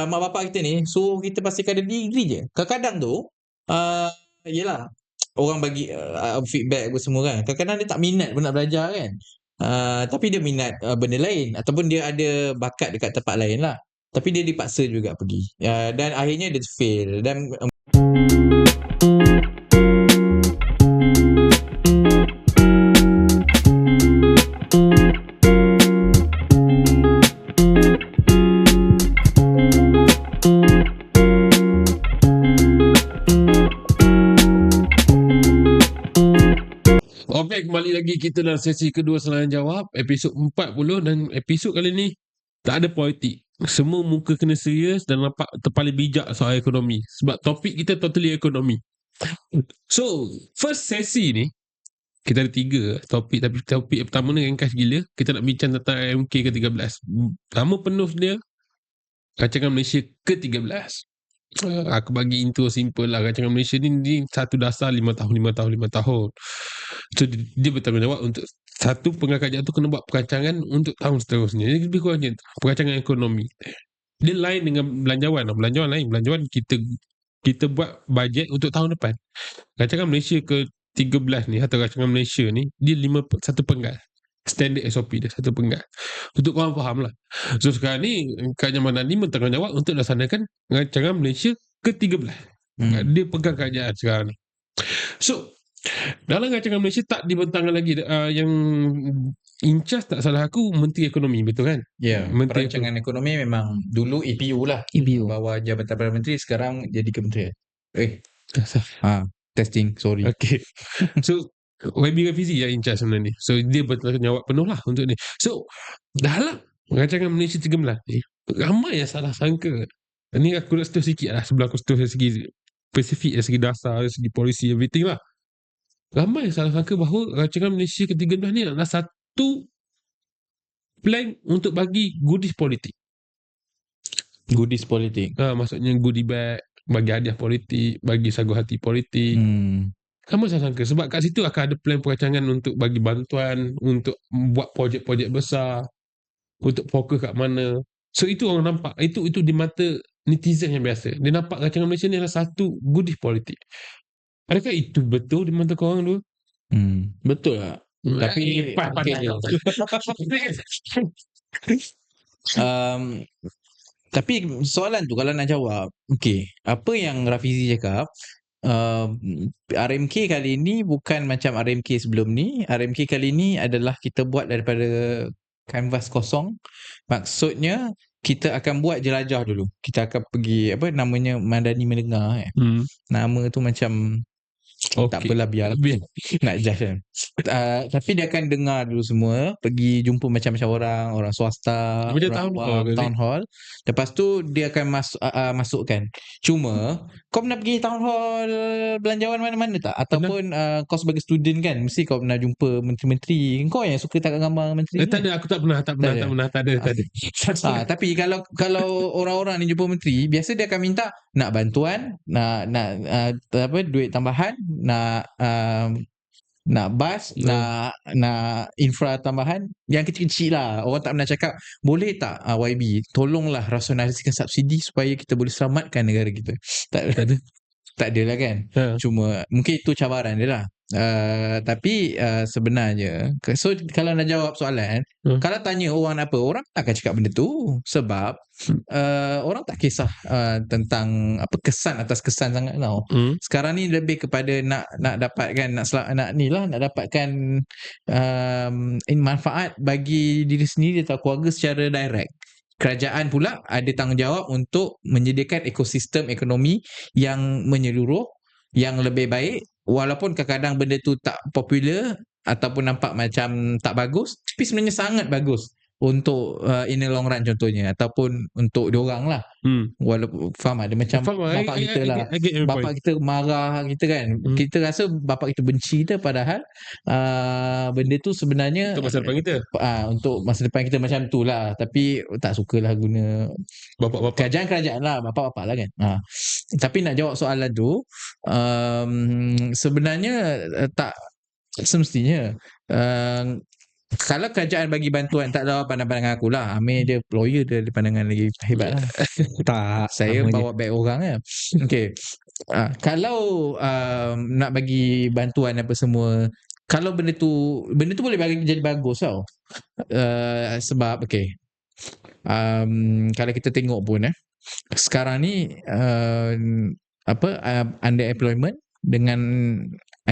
mak bapak kita ni suruh kita pastikan ada degree je. Kadang-kadang tu uh, yelah orang bagi feedback apa semua kan. Kadang-kadang dia tak minat pun nak belajar kan. Tapi dia minat benda lain ataupun dia ada bakat dekat tempat lain lah. Tapi dia dipaksa juga pergi. Dan akhirnya dia fail dan Okey, kembali lagi kita dalam sesi kedua soalan jawab, episod 40, dan episod kali ni tak ada politik. Semua muka kena serius dan nampak terpaling bijak soal ekonomi. Sebab topik kita totally ekonomi. So, first sesi ni, kita ada 3 topik, tapi topik pertama ni ringkas gila. Kita nak bincang tentang RMK ke-13. Nama penuh dia, Rancangan Malaysia ke-13. Aku bagi intro simple lah. Rancangan Malaysia ni satu dasar 5 tahun. So dia bertanggungjawab untuk satu pengangkat tu kena buat perancangan untuk tahun seterusnya. Jadi lebih kurang macam tu. Perancangan ekonomi. Dia lain dengan belanjawan. Belanjawan lain. Belanjawan kita buat bajet untuk tahun depan. Rancangan Malaysia ke-13 ni atau Rancangan Malaysia ni dia satu penggal. Standard SOP dia satu penggal. Untuk korang faham lah. So sekarang ni Kerajaan ni bertanggungjawab untuk laksanakan Rancangan Malaysia ke-13. Dia pegang kerajaan sekarang ni. So dalam Rancangan Malaysia tak dibentangkan lagi yang in charge, tak salah aku, Menteri Ekonomi, betul kan? ya, perancangan ekonomi memang dulu EPU lah. EPU. Bawah Jabatan Perdana Menteri, sekarang jadi kementerian. Testing, sorry. Okay. So YB Rafizi yang in charge sebenarnya ni. So dia bertanggungjawab penuh lah untuk ni. So dalam Rancangan Malaysia 13 ni, ramai yang salah sangka. Ni aku nak setuju sikit lah, sebelum aku setuju dari segi spesifik, dari segi dasar, dari segi polisi, everything lah. Ramai yang salah sangka bahawa Rancangan Malaysia ke-13 ni adalah satu plan untuk bagi goodies politik. Goodies politik. Maksudnya goodie bag, bagi hadiah politik, bagi sagu hati politik. Kamu salah sangka sebab kat situ akan ada plan perancangan untuk bagi bantuan, untuk buat projek-projek besar, untuk fokus kat mana. So itu orang nampak, itu di mata netizen yang biasa. Dia nampak Rancangan Malaysia ni adalah satu goodies politik. Adakah itu betul di mata korang dulu? Betul lah. Tapi tapi soalan tu kalau nak jawab, apa yang Rafizi cakap, RMK kali ni bukan macam RMK sebelum ni. RMK kali ni adalah kita buat daripada kanvas kosong. Maksudnya kita akan buat jelajah dulu. Kita akan pergi namanya Madani Mendengar. Nama tu macam tak apalah, biar nak judge kan. Tapi dia akan dengar dulu semua, pergi jumpa macam-macam orang swasta, town hall. Lepas tu dia akan masukkan. Cuma kau pernah pergi town hall belanjawan mana-mana tak? Ataupun kau sebagai student kan, mesti kau pernah jumpa menteri-menteri. Kau yang suka tak gambar menteri? Tak ada, aku tak pernah. Tak ada. Tapi kalau orang-orang ni jumpa menteri, biasa dia akan minta nak bantuan, nak duit tambahan, nak bas, nak infra tambahan yang kecil-kecil lah. Orang tak pernah cakap boleh tak YB tolonglah rasionalisasikan subsidi supaya kita boleh selamatkan negara kita. Tak ada lah kan. Cuma mungkin itu cabaran dia lah. Tapi sebenarnya, so kalau nak jawab soalan, kalau tanya orang apa, orang akan cakap benda tu. Sebab orang tak kisah tentang kesan atas kesan sangat tau. Sekarang ni lebih kepada nak dapatkan, nak dapatkan manfaat bagi diri sendiri atau keluarga secara direct. Kerajaan pula ada tanggungjawab untuk menyediakan ekosistem ekonomi yang menyeluruh, yang lebih baik, walaupun kadang-kadang benda tu tak popular ataupun nampak macam tak bagus, tapi sebenarnya sangat bagus untuk in the long run contohnya, ataupun untuk diorang lah. Walaupun faham ada macam bapak kita lah, bapak kita marah kita kan, kita rasa bapak kita benci kita, padahal benda tu sebenarnya untuk masa depan kita, untuk masa depan kita macam tu lah. Tapi tak sukalah guna bapak-bapak, kerajaan lah, bapak-bapak lah kan. Tapi nak jawab soalan tu, sebenarnya tak semestinya Kalau kerajaan bagi bantuan, tak tahu pandangan aku lah. Amir dia lawyer, dia ada pandangan lagi hebat lah. Tak, Saya sama je. bawa back orang je. Okay. Kalau nak bagi bantuan apa semua, kalau benda tu boleh bagi jadi bagus tau. Sebab okay, kalau kita tengok pun sekarang ni underemployment dengan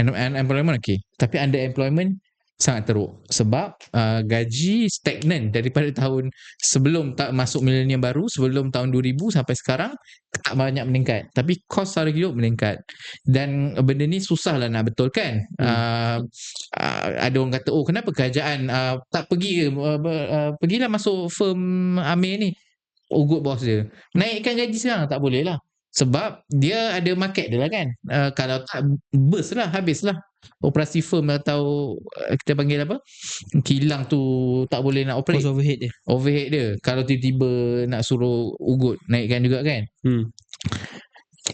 unemployment okay, tapi underemployment sangat teruk sebab gaji stagnan daripada tahun sebelum tak masuk milenium baru, sebelum tahun 2000 sampai sekarang tak banyak meningkat, tapi kos sara hidup meningkat. Dan benda ni susah lah nak betulkan. Ada orang kata, oh kenapa kerajaan tak pergi ke pergilah masuk firm Amir ni, ugut bos dia, naikkan gaji sekarang. Tak boleh lah, sebab dia ada market dia lah kan. Kalau tak, burst lah, habis lah operasi firm atau kita panggil apa, kilang tu tak boleh nak operate. Cost overhead dia. Kalau tiba-tiba nak suruh ugut naikkan juga kan.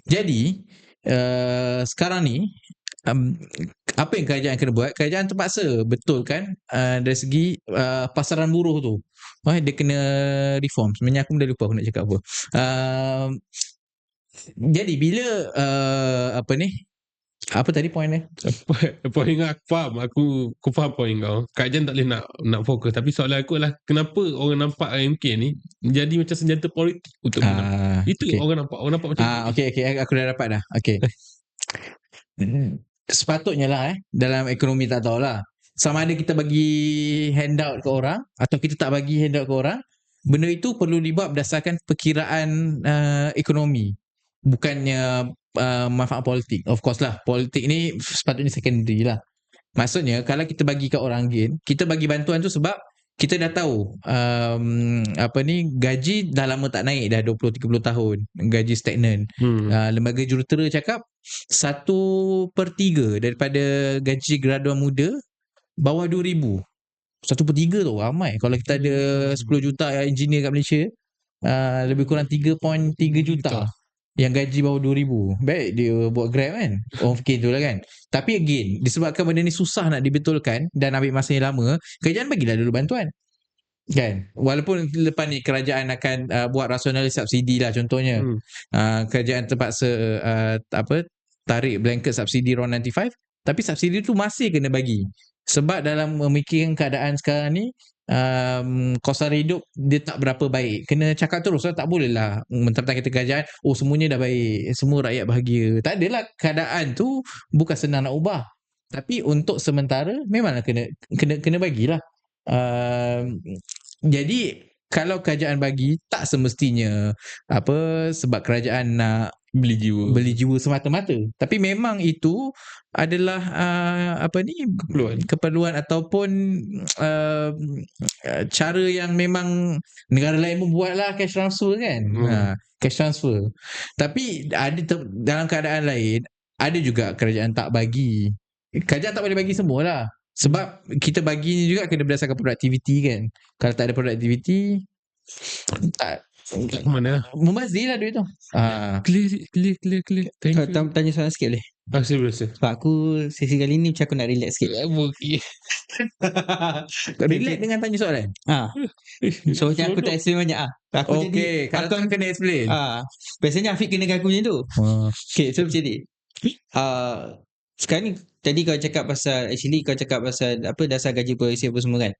Jadi sekarang ni apa yang kerajaan kena buat? Kerajaan terpaksa betulkan dari segi pasaran buruh tu. Dia kena reform. Sebenarnya aku dah lupa aku nak cakap apa. Jadi bila apa tadi point dia? Poin aku faham. Aku faham poin kau. Kerajaan tak boleh nak fokus. Tapi soalan aku adalah kenapa orang nampak IMK ni menjadi macam senjata politik untuk menang. Itu okay. Orang nampak macam okay, aku dah dapat dah. Okay. Sepatutnya lah dalam ekonomi, tak tahulah sama ada kita bagi handout ke orang atau kita tak bagi handout ke orang, benda itu perlu dibuat berdasarkan perkiraan ekonomi, bukannya manfaat politik. Of course lah, politik ni sepatutnya secondary lah. Maksudnya kalau kita bagi kat orang again, kita bagi bantuan tu sebab kita dah tahu gaji dah lama tak naik, dah 20-30 tahun gaji stagnan. Lembaga jurutera cakap 1/3 daripada gaji graduan muda bawah 2,000. 1/3 tu ramai. Kalau kita ada 10 juta engineer kat Malaysia, lebih kurang 3.3 juta yang gaji bawah 2,000. Baik dia buat Grab kan, orang fikir tu lah kan. Tapi again, disebabkan benda ni susah nak dibetulkan dan ambil masa yang lama, kerajaan bagilah dulu bantuan kan. Walaupun lepas ni kerajaan akan buat rasionalis subsidi lah contohnya. Kerajaan terpaksa tarik blanket subsidi RON 95, tapi subsidi tu masih kena bagi sebab dalam memikirkan keadaan sekarang ni kos sara hidup dia tak berapa baik. Kena cakap terus lah, tak boleh lah mentang-mentang kita kerajaan semuanya dah baik, semua rakyat bahagia. Tak adalah, keadaan tu bukan senang nak ubah, tapi untuk sementara memanglah kena bagilah. Jadi kalau kerajaan bagi, tak semestinya sebab kerajaan nak beli jiwa semata-mata, tapi memang itu adalah keperluan ataupun cara yang memang negara lain membuatlah cash transfer kan. Cash transfer. Tapi ada dalam keadaan lain ada juga kerajaan tak bagi. Kerajaan tak boleh bagi semualah, sebab kita bagi ni juga kena berdasarkan produktiviti kan. Kalau tak ada produktiviti, tak mana membazir lah duit tu. Clear. Thank you. Tanya soalan sikit boleh? Biasa. Sebab aku sesi kali ni macam aku nak relax sikit. Relax dengan tanya soalan. So macam aku tak explain banyak aku okay, kalau aku kena explain. Biasanya Afiq kena aku macam tu. Okay, so macam ni. Sekarang ni tadi kau cakap pasal dasar gaji progresif apa semua kan.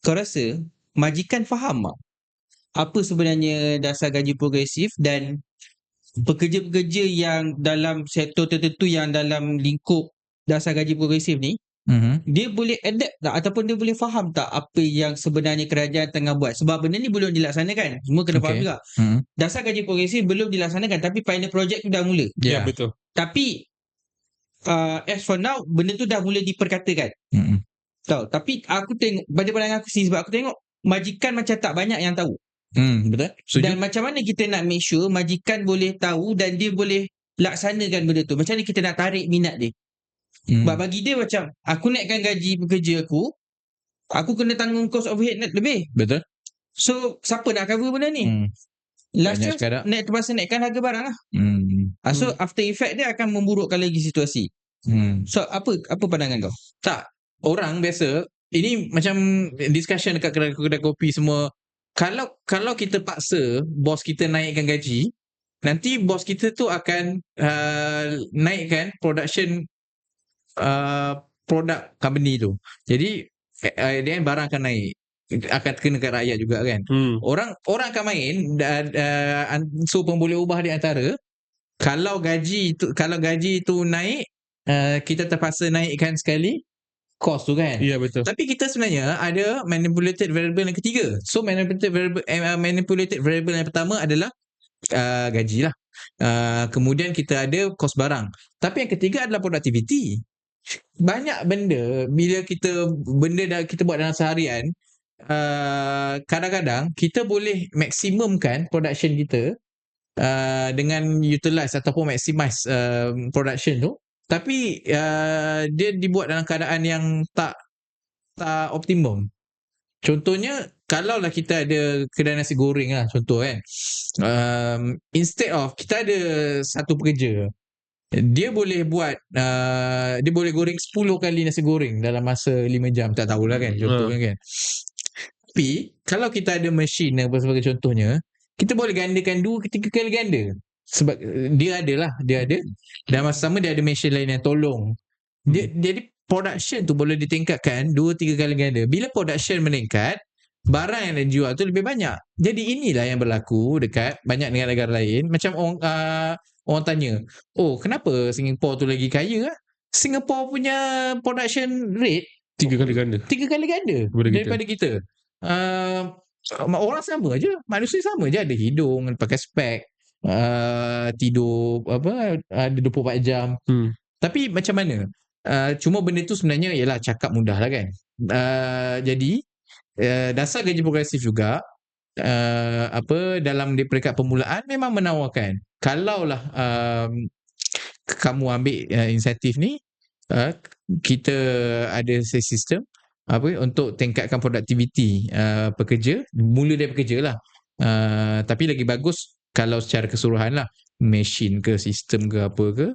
Kau rasa majikan faham tak apa sebenarnya dasar gaji progresif, dan pekerja-pekerja yang dalam sektor tertentu yang dalam lingkup dasar gaji progresif ni, dia boleh adapt tak ataupun dia boleh faham tak apa yang sebenarnya kerajaan tengah buat? Sebab benda ni belum dilaksanakan. Semua kena faham juga. Dasar gaji progresif belum dilaksanakan, tapi pilot project tu dah mula. Ya, betul. Tapi as for now, benda tu dah mula diperkatakan. Tahu. Tapi aku tengok, pada pandangan aku sih, sebab aku tengok majikan macam tak banyak yang tahu. Betul. Dan macam mana kita nak make sure majikan boleh tahu dan dia boleh laksanakan benda tu? Macam mana kita nak tarik minat dia? Sebab bagi dia macam, aku naikkan gaji pekerja aku kena tanggung cost overhead lebih. Betul. So siapa nak cover benda ni? Last chance terpaksa naikkan harga barang lah. So after effect dia akan memburukkan lagi situasi. So apa pandangan kau? Tak, orang biasa, ini macam discussion dekat kedai kopi semua. Kalau kita paksa bos kita naikkan gaji, nanti bos kita tu akan naikkan production produk company tu. Jadi dia barang akan naik, akan kena kat rakyat juga kan. Orang akan main so pun boleh ubah di antara kalau gaji tu naik, kita terpaksa naikkan sekali cost tu kan. Ya, betul. Tapi kita sebenarnya ada manipulated variable yang ketiga. So manipulated variable yang pertama adalah gaji lah. Kemudian kita ada kos barang. Tapi yang ketiga adalah productivity. Banyak benda bila kita buat dalam seharian, kadang-kadang kita boleh maksimumkan production kita dengan utilize ataupun maximize production tu, tapi dia dibuat dalam keadaan yang tak optimum. Contohnya, kalaulah kita ada kedai nasi goreng lah, contoh kan, instead of kita ada satu pekerja, dia boleh buat dia boleh goreng 10 kali nasi goreng dalam masa 5 jam, tak tahulah kan, contohnya kan. Tapi kalau kita ada mesin sebagai contohnya, kita boleh gandakan 2 ke 3 kali ganda. Sebab dia ada dan masa sama dia ada mesin lain yang tolong. Jadi production tu boleh ditingkatkan 2-3 kali ganda. Bila production meningkat, barang yang dijual tu lebih banyak. Jadi inilah yang berlaku dekat banyak negara-negara lain. Macam orang tanya, oh kenapa Singapore tu lagi kaya lah? Singapore punya production rate 3 kali ganda 3 kali ganda daripada kita. Orang sama aja, manusia sama aja, ada hidung, pakai spek, tidur ada 24 jam. Tapi macam mana? Cuma benda tu sebenarnya ialah cakap mudah lah kan. Jadi dasar gaji progresif juga dalam di peringkat permulaan memang menawarkan, kalaulah kamu ambil insentif ni, kita ada sistem untuk tingkatkan produktiviti pekerja, mula dari pekerja lah. Tapi lagi bagus kalau secara keseluruhan lah, mesin ke sistem ke apa ke.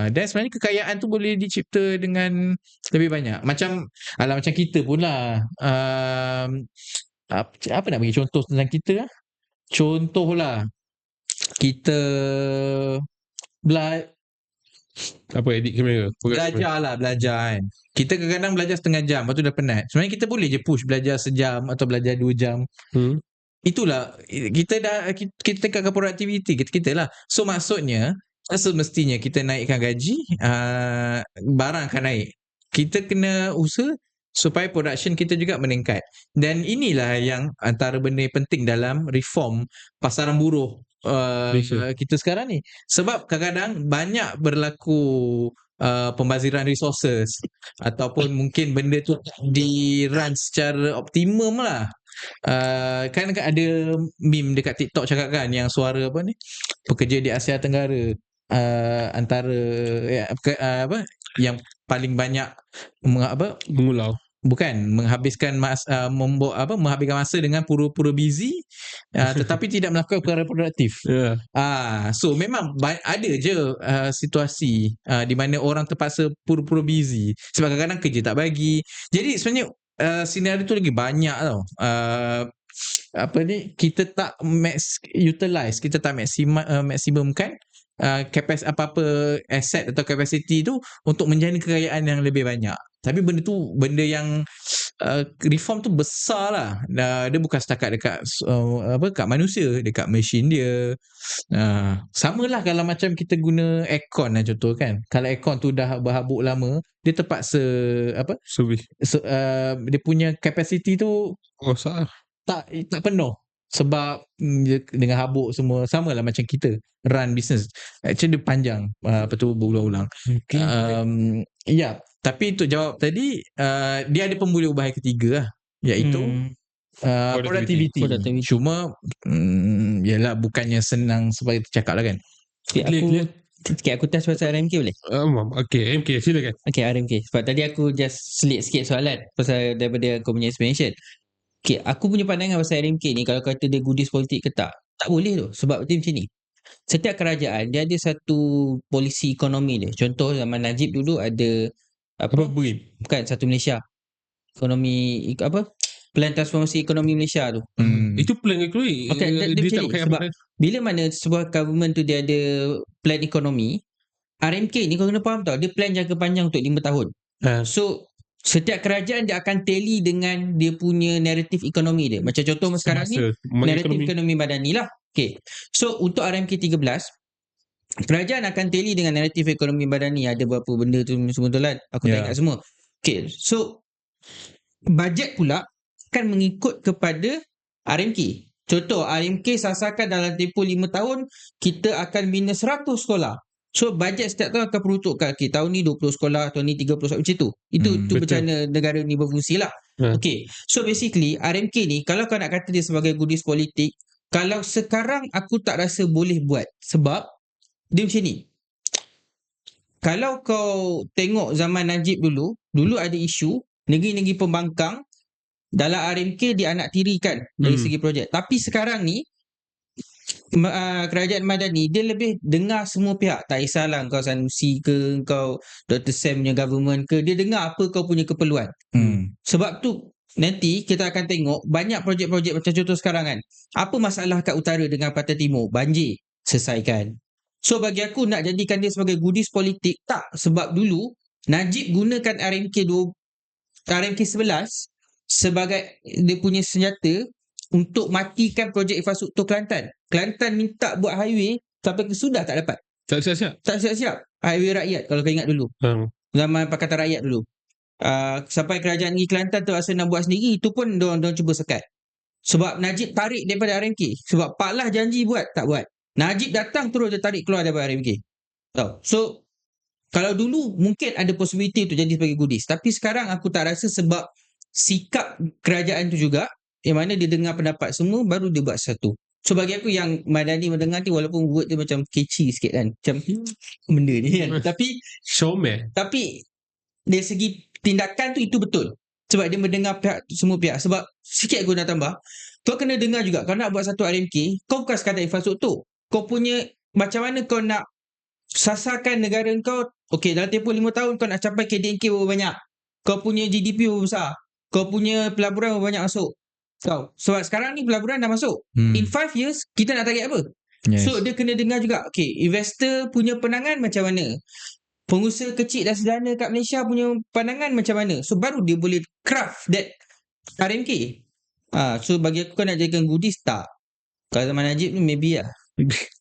Dan sebenarnya kekayaan tu boleh dicipta dengan lebih banyak. Macam kita pun lah, apa nak bagi contoh tentang kita lah. Contohlah kita edit kamera, belajar kan. Kita kadang-kadang belajar setengah jam, lepas tu dah penat. Sebenarnya kita boleh je push belajar sejam atau belajar 2 jam. Itulah kita tingkatkan produktiviti kita lah. So maksudnya semestinya kita naikkan gaji, barang akan naik. Kita kena usaha supaya production kita juga meningkat. Dan inilah yang antara benda yang penting dalam reform pasaran buruh kita sekarang ni. Sebab kadang-kadang banyak berlaku pembaziran resources, ataupun mungkin benda tu di-run secara optimum lah. Kan ada meme dekat TikTok cakap kan, yang suara pekerja di Asia Tenggara antara yang paling banyak mengulau, bukan menghabiskan menghabiskan masa dengan pura-pura busy, tetapi tidak melakukan perkara produktif. So memang ada je situasi di mana orang terpaksa pura-pura busy sebab kadang-kadang kerja tak bagi. Jadi sebenarnya senario tu lagi banyak tau. Kita tak utilize, kita tak maksimumkan apa-apa aset atau capacity tu untuk menjana kekayaan yang lebih banyak. Tapi benda yang reform tu besar lah. Dia bukan setakat dekat kat manusia, dekat mesin dia. Samalah kalau macam kita guna aircon lah contoh kan. Kalau aircon tu dah berhabuk lama, dia terpaksa dia punya capacity tu tak penuh sebab dengan habuk semua. Samalah macam kita run business, actually dia panjang berulang-ulang. Ya, tapi untuk jawab tadi, dia ada pembuli ubah yang ketiga lah, iaitu productivity. Cuma yalah, bukannya senang supaya tercakap lah kan. Aku test pasal RMK boleh? Okay, RMK silakan. Okay, RMK. Sebab tadi aku just selit sikit soalan pasal daripada kau punya explanation. Okay, aku punya pandangan pasal RMK ni, kalau kata dia goodies politik ke tak boleh tu. Sebab dia macam ni, setiap kerajaan dia ada satu polisi ekonomi dia. Contoh zaman Najib dulu ada Apa BRIM? bukan Satu Malaysia. Ekonomi Plan Transformasi Ekonomi Malaysia tu. Itu plan ekonomi. Okay, dia Dia macam tak ni, pakai sebab bila mana sebuah government tu dia ada plan ekonomi, RMK ni kau kena faham tau, dia plan jangka panjang untuk 5 tahun. So setiap kerajaan dia akan tally dengan dia punya naratif ekonomi dia. Macam contoh sekarang ni naratif ekonomi madani lah. Okay. So untuk RMK 13, kerajaan akan tally dengan naratif ekonomi madani. Ada berapa benda tu semua tu lah. Aku tak ingat semua. Okay. So bajet pula akan mengikut kepada RMK. Contoh RMK sasarkan dalam tempoh 5 tahun kita akan bina 100 sekolah. So bajet setiap tahun akan peruntukkan, okay, tahun ni 20 sekolah, tahun ni 30 sekolah, macam tu. Itu macam mana negara ni berfungsi lah. Okay. So basically RMK ni kalau kau nak kata dia sebagai goodies politik, kalau sekarang aku tak rasa boleh buat. Sebab dia macam ni. Kalau kau tengok zaman Najib dulu ada isu negeri-negeri pembangkang dalam RMK dia anak tirikan dari segi projek. Tapi sekarang ni kerajaan madani dia lebih dengar semua pihak. Tak kisahlah kau Sanusi ke, kau Dr. Sam punya government ke, dia dengar apa kau punya keperluan. Sebab tu nanti kita akan tengok banyak projek-projek macam contoh sekarang kan. Apa masalah kat utara dengan Pantai Timur? Banjir, selesaikan. So bagi aku nak jadikan dia sebagai goodies politik, tak. Sebab dulu Najib gunakan RMK 11 sebagai dia punya senjata untuk matikan projek infrastruktur Kelantan. Kelantan minta buat highway sampai ke sudah tak dapat. Tak siap-siap. Tak siap-siap. Highway rakyat kalau kau ingat dulu. Zaman Pakatan Rakyat dulu. Sampai kerajaan negeri Kelantan terpaksa nak buat sendiri, itu pun diorang cuba sekat. Sebab Najib tarik daripada RMK. Sebab Pak Lah janji buat, tak buat. Najib datang terus dia tarik keluar daripada RMK. Tahu. So kalau dulu mungkin ada possibility untuk jadi sebagai goodies, tapi sekarang aku tak rasa sebab sikap kerajaan tu juga, yang mana dia dengar pendapat semua baru dia buat satu. So bagi aku yang Madani mendengar ni, walaupun word dia macam catchy sikit kan, macam benda ni kan, tapi showman. Tapi dari segi tindakan tu itu betul. Sebab dia mendengar semua pihak. Sebab sikit aku nak tambah, kau kena dengar juga, kau nak buat satu RMK, kau bukan sekadar infrastruktur. Kau punya macam mana kau nak sasarkan negara kau. Okay, dalam tempoh 5 tahun kau nak capai KDNK berapa banyak, kau punya GDP berapa besar, kau punya pelaburan berapa banyak masuk. Tahu. Sebab sekarang ni pelaburan dah masuk. In 5 years kita nak target apa? So dia kena dengar juga, okay, investor punya pandangan macam mana, pengusaha kecil dan sederhana kat Malaysia punya pandangan macam mana. So baru dia boleh craft that RMK. So bagi aku, kau nak jadikan goodies tak? Kalau zaman Najib ni maybe lah.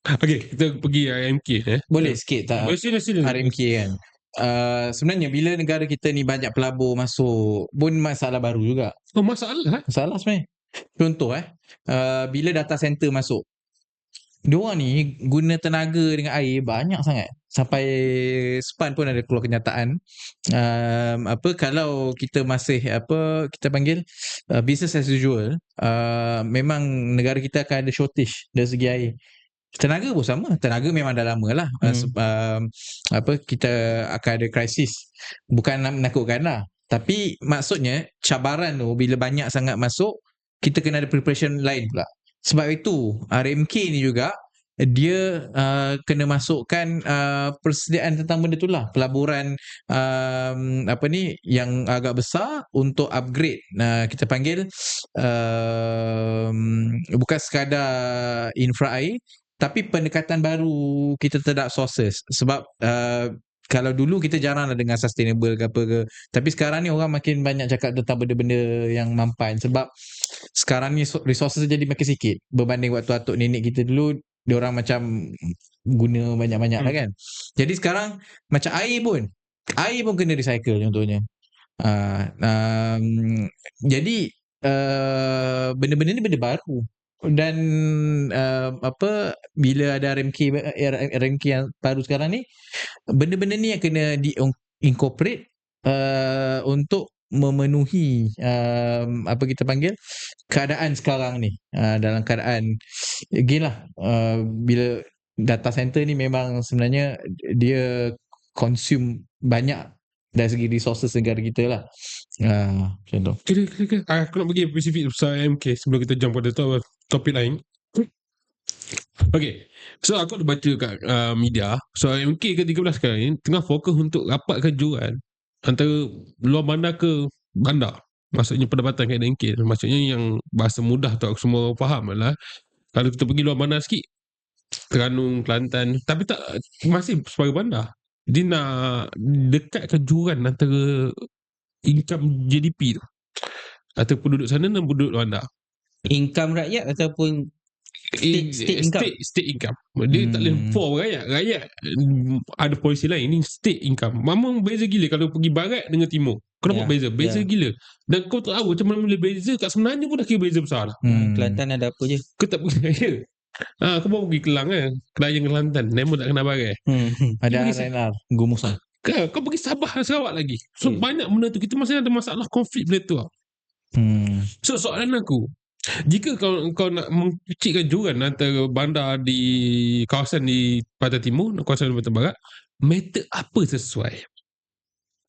Okay, kita pergi RMK. Boleh sikit tak? Boleh sila. RMK kan. Sebenarnya bila negara kita ni banyak pelabur masuk pun masalah baru juga. Oh, masalah sebenarnya. Contoh bila data center masuk, diorang ni guna tenaga dengan air banyak sangat. Sampai SPAN pun ada keluar kenyataan, kalau kita masih kita panggil business as usual, memang negara kita akan ada shortage dari segi air. Tenaga pun sama. Tenaga memang dah lama lah. Kita akan ada krisis. Bukan nak menakutkan lah. Tapi maksudnya cabaran tu bila banyak sangat masuk, kita kena ada preparation lain pula. Sebab itu RMK ni juga dia kena masukkan persediaan tentang benda tu lah. Pelaburan yang agak besar untuk upgrade, kita panggil bukan sekadar infra air, tapi pendekatan baru kita terhadap sources. Sebab kalau dulu kita jarang lah dengar sustainable ke apa ke, tapi sekarang ni orang makin banyak cakap tentang benda-benda yang mampan. Sebab sekarang ni resources jadi makin sikit berbanding waktu atuk nenek kita dulu, diorang macam guna banyak-banyak lah kan. Jadi sekarang macam air pun kena recycle contohnya. Jadi benda-benda ni benda baru. Dan bila ada RMK yang baru sekarang ni, benda-benda ni yang kena di-incorporate untuk memenuhi kita panggil keadaan sekarang ni. Dalam keadaan again lah, bila data center ni memang sebenarnya dia consume banyak dari segi resources negara kita lah. Macam tu. Okay. Aku nak pergi spesifik pasal MK sebelum kita jump pada topik lain. Okay, so aku ada baca kat media, so MK ke-13 sekarang ni tengah fokus untuk rapatkan jual antara luar bandar ke bandar. Maksudnya pendapatan KNK. Maksudnya yang bahasa mudah tu aku semua orang faham adalah kalau kita pergi luar bandar sikit, Terengganu, Kelantan, tapi tak masih sebagai bandar. Dia nak dekatkan jurang antara income GDP tu. Atau penduduk sana dan penduduk luar bandar. Income rakyat ataupun state income. State income. Dia tak boleh for rakyat. Rakyat ada polisi lain. Ini state income. Memang beza gila kalau pergi barat dengan timur. Kau nampak beza? Beza gila. Dan kau tak tahu macam mana boleh beza. Kat sebenarnya pun dah kira beza besar lah. Kelantan ada apa je? Kau tak pergi. Kau baru pergi Kelang kan? Kelayang Kelantan. Nemo tak kena barai. Ada RNR Gumusan. Kau pergi Sabah Sarawak lagi. So banyak benda tu. Kita masih ada masalah konflik benda tu. So soalan aku, jika kau nak mengkecilkan jurang antara bandar di kawasan di Pantai Timur dan kawasan di Pantai Barat, method apa sesuai?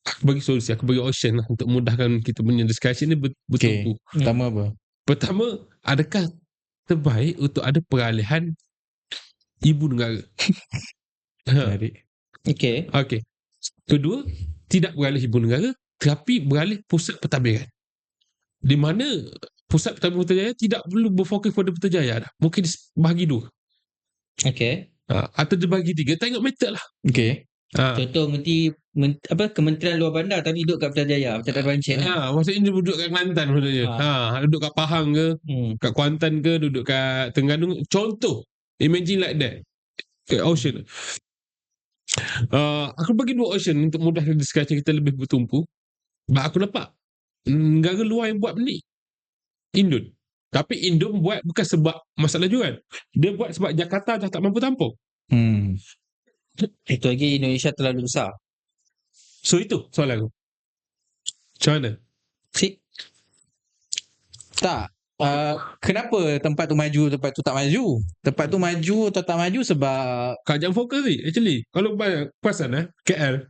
Aku bagi solusi, aku bagi option lah untuk mudahkan kita punya discussion ni bertumpu. Pertama apa? Pertama, adakah terbaik untuk ada peralihan ibu negara? Okay. Kedua, tidak beralih ibu negara, tapi beralih pusat pentadbiran. Di mana pusat pentadbiran Putrajaya tidak perlu berfokus pada Putrajaya dah. Mungkin bahagi dua. Okay. Atau dia bagi tiga. Tengok method lah. Okay. Contoh Kementerian Luar Bandar tapi duduk kat Putrajaya macam tak ada bancik. Maksudnya dia duduk kat Kelantan maksudnya. Duduk kat Pahang ke, kat Kuantan ke, duduk kat Terengganu. Contoh. Imagine like that. Okay, option. Aku bagi dua option untuk mudahkan discussion kita lebih bertumpu. Aku nampak negara luar yang buat ni Indon. Tapi Indon buat bukan sebab masalah jual. Dia buat sebab Jakarta dah tak mampu tampung. Itu lagi Indonesia terlalu besar. So itu soalan aku. Macam mana? Tak. Kenapa tempat tu maju, tempat tu tak maju? Tempat tu maju atau tak maju sebab Jangan fokus ni. Actually, kalau perasan KL.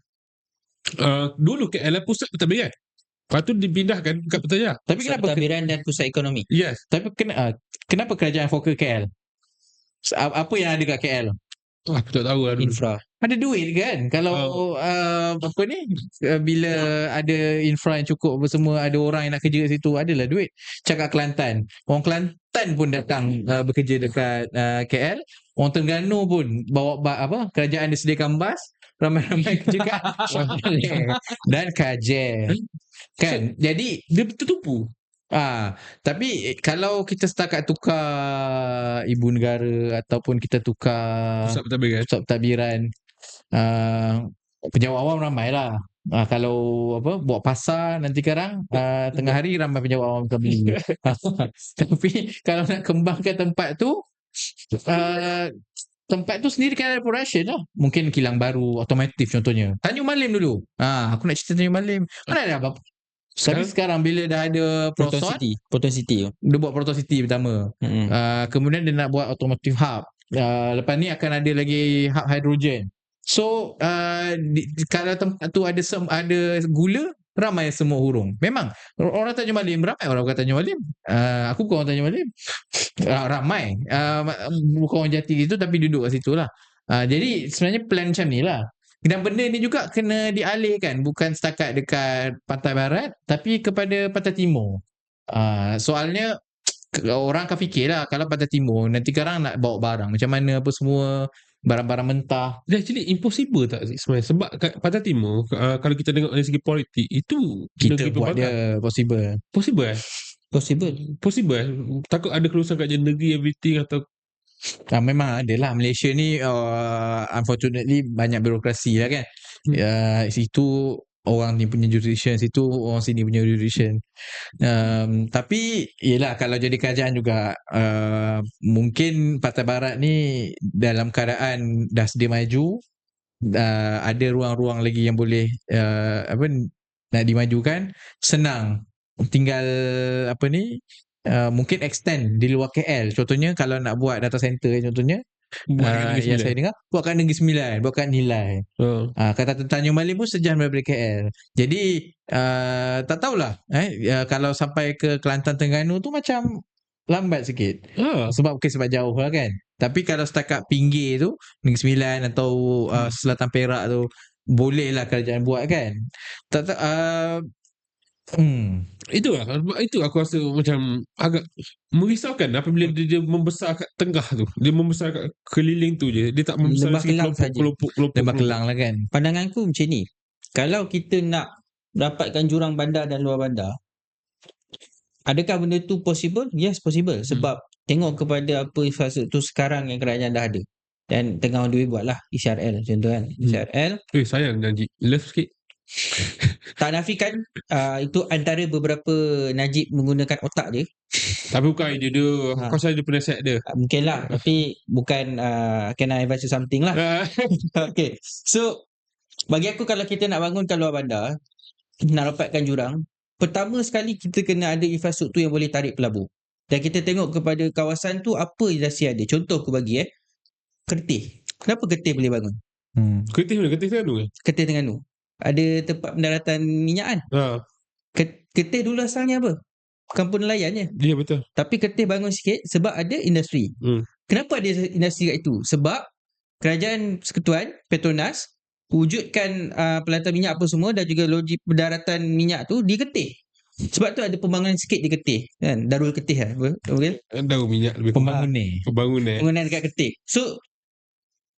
Dulu KL pusat pentadbiran. Lepas tu dipindahkan kat Putrajaya. Tapi Pusat kenapa pentadbiran dan pusat ekonomi. Yes. Tapi kenapa kerajaan fokus KL? Apa yang ada kat KL? Aku tak tahu lah dulu. Infra. Ada duit kan? Kalau apa ni, bila ada infra yang cukup apa semua, ada orang yang nak kerja kat situ, adalah duit. Cakap Kelantan, orang Kelantan pun datang bekerja dekat KL. Orang Terengganu pun bawa kerajaan dia sediakan bas, ramai-ramai kerja kat dan kajer. Kan? Jadi Dia tertumpu. tapi kalau kita setakat tukar ibu negara ataupun kita tukar Pusat pentadbiran, penjawat awam ramai lah. Kalau buat pasar nanti sekarang tengah hari ramai penjawat awam akan beli. Tapi kalau nak kembangkan tempat tu, tempat tu sendiri kan ada production lah. Mungkin kilang baru otomotif contohnya. Tanjung Malim dulu. Aku nak cerita Tanjung Malim. Mana ada apa-apa. Tapi sekarang bila dah ada Proton City. Dia buat Proton City pertama. Kemudian dia nak buat automotive hub. Lepas ni akan ada lagi hub hidrogen. So kalau tempat tu ada gula, ramai semua hurung. Memang orang Tanjung Malim, ramai orang bukan Tanjung Malim. Aku bukan orang Tanjung Malim. Ramai. Bukan orang Jati gitu tapi duduk kat situ lah. Jadi sebenarnya plan macam ni lah. Dan benda ni juga kena dialihkan, bukan setakat dekat Pantai Barat tapi kepada Pantai Timur. Soalnya orang akan fikirlah kalau Pantai Timur nanti sekarang nak bawa barang macam mana apa semua, barang-barang mentah. Actually impossible tak sebenarnya? Sebab kat Pantai Timur, kalau kita tengok dari segi politik, itu kita buat dia possible. Possible. Takut ada kerusakan kat negeri everything atau Memang ada lah. Malaysia ni unfortunately banyak birokrasi lah kan. Situ orang ni punya jurisdiction, situ orang sini punya jurisdiction. Tapi yelah, kalau jadi kerajaan juga mungkin Pantai Barat ni dalam keadaan dah sedia maju, ada ruang-ruang lagi yang boleh nak dimajukan, senang. Tinggal mungkin extend di luar KL. Contohnya kalau nak buat data center contohnya, yang saya dengar buat kat Negeri Sembilan, buat kat Nilai. Kata Tanjung Malim pun sejam daripada KL. Jadi tak tahulah kalau sampai ke Kelantan Terengganu tu macam lambat sikit. Sebab jauh lah kan. Tapi kalau setakat pinggir tu, Negeri Sembilan atau Selatan Perak tu, bolehlah kerajaan buat kan. Tak Itu aku rasa macam agak merisaukan apabila dia membesar kat tengah tu. Dia membesar kat keliling tu je. Dia tak membesar Lembah dari segi Kelang saja. kelompok. Lembah Kelang lah kan. Pandanganku macam ni. Kalau kita nak dapatkan jurang bandar dan luar bandar, adakah benda tu possible? Yes, possible. Sebab tengok kepada apa infrastruktur sekarang yang kerajaan dah ada. Dan tengah on the way buat lah ECRL contoh kan. ECRL Sayang Najib. Love sikit. tak nafikan itu antara beberapa Najib menggunakan otak dia. Tapi bukan idea dia. Aku rasa dia penasihat dia. Mungkin lah. Tapi bukan can I advise you something lah. Okay. So bagi aku kalau kita nak bangunkan luar bandar, nak dapatkan jurang, pertama sekali kita kena ada infrastruktur yang boleh tarik pelabur. Dan kita tengok kepada kawasan tu apa industri ada. Contoh aku bagi Kertih. Kenapa Kertih boleh bangun? Kertih mana? Kertih Terengganu ke? Kertih Terengganu. Ada tempat pendaratan minyak kan? Kertih dulu asalnya apa? Kampung nelayan je. Ya betul. Tapi Kertih bangun sikit sebab ada industri. Kenapa ada industri kat itu? Sebab Kerajaan Persekutuan Petronas wujudkan pelantar minyak apa semua dan juga logik pendaratan minyak tu di Kertih. Sebab tu ada pembangunan sikit di Kertih kan? Darul Kertih lah. Okay? Darul minyak lebih Pembangunan dekat Kertih. So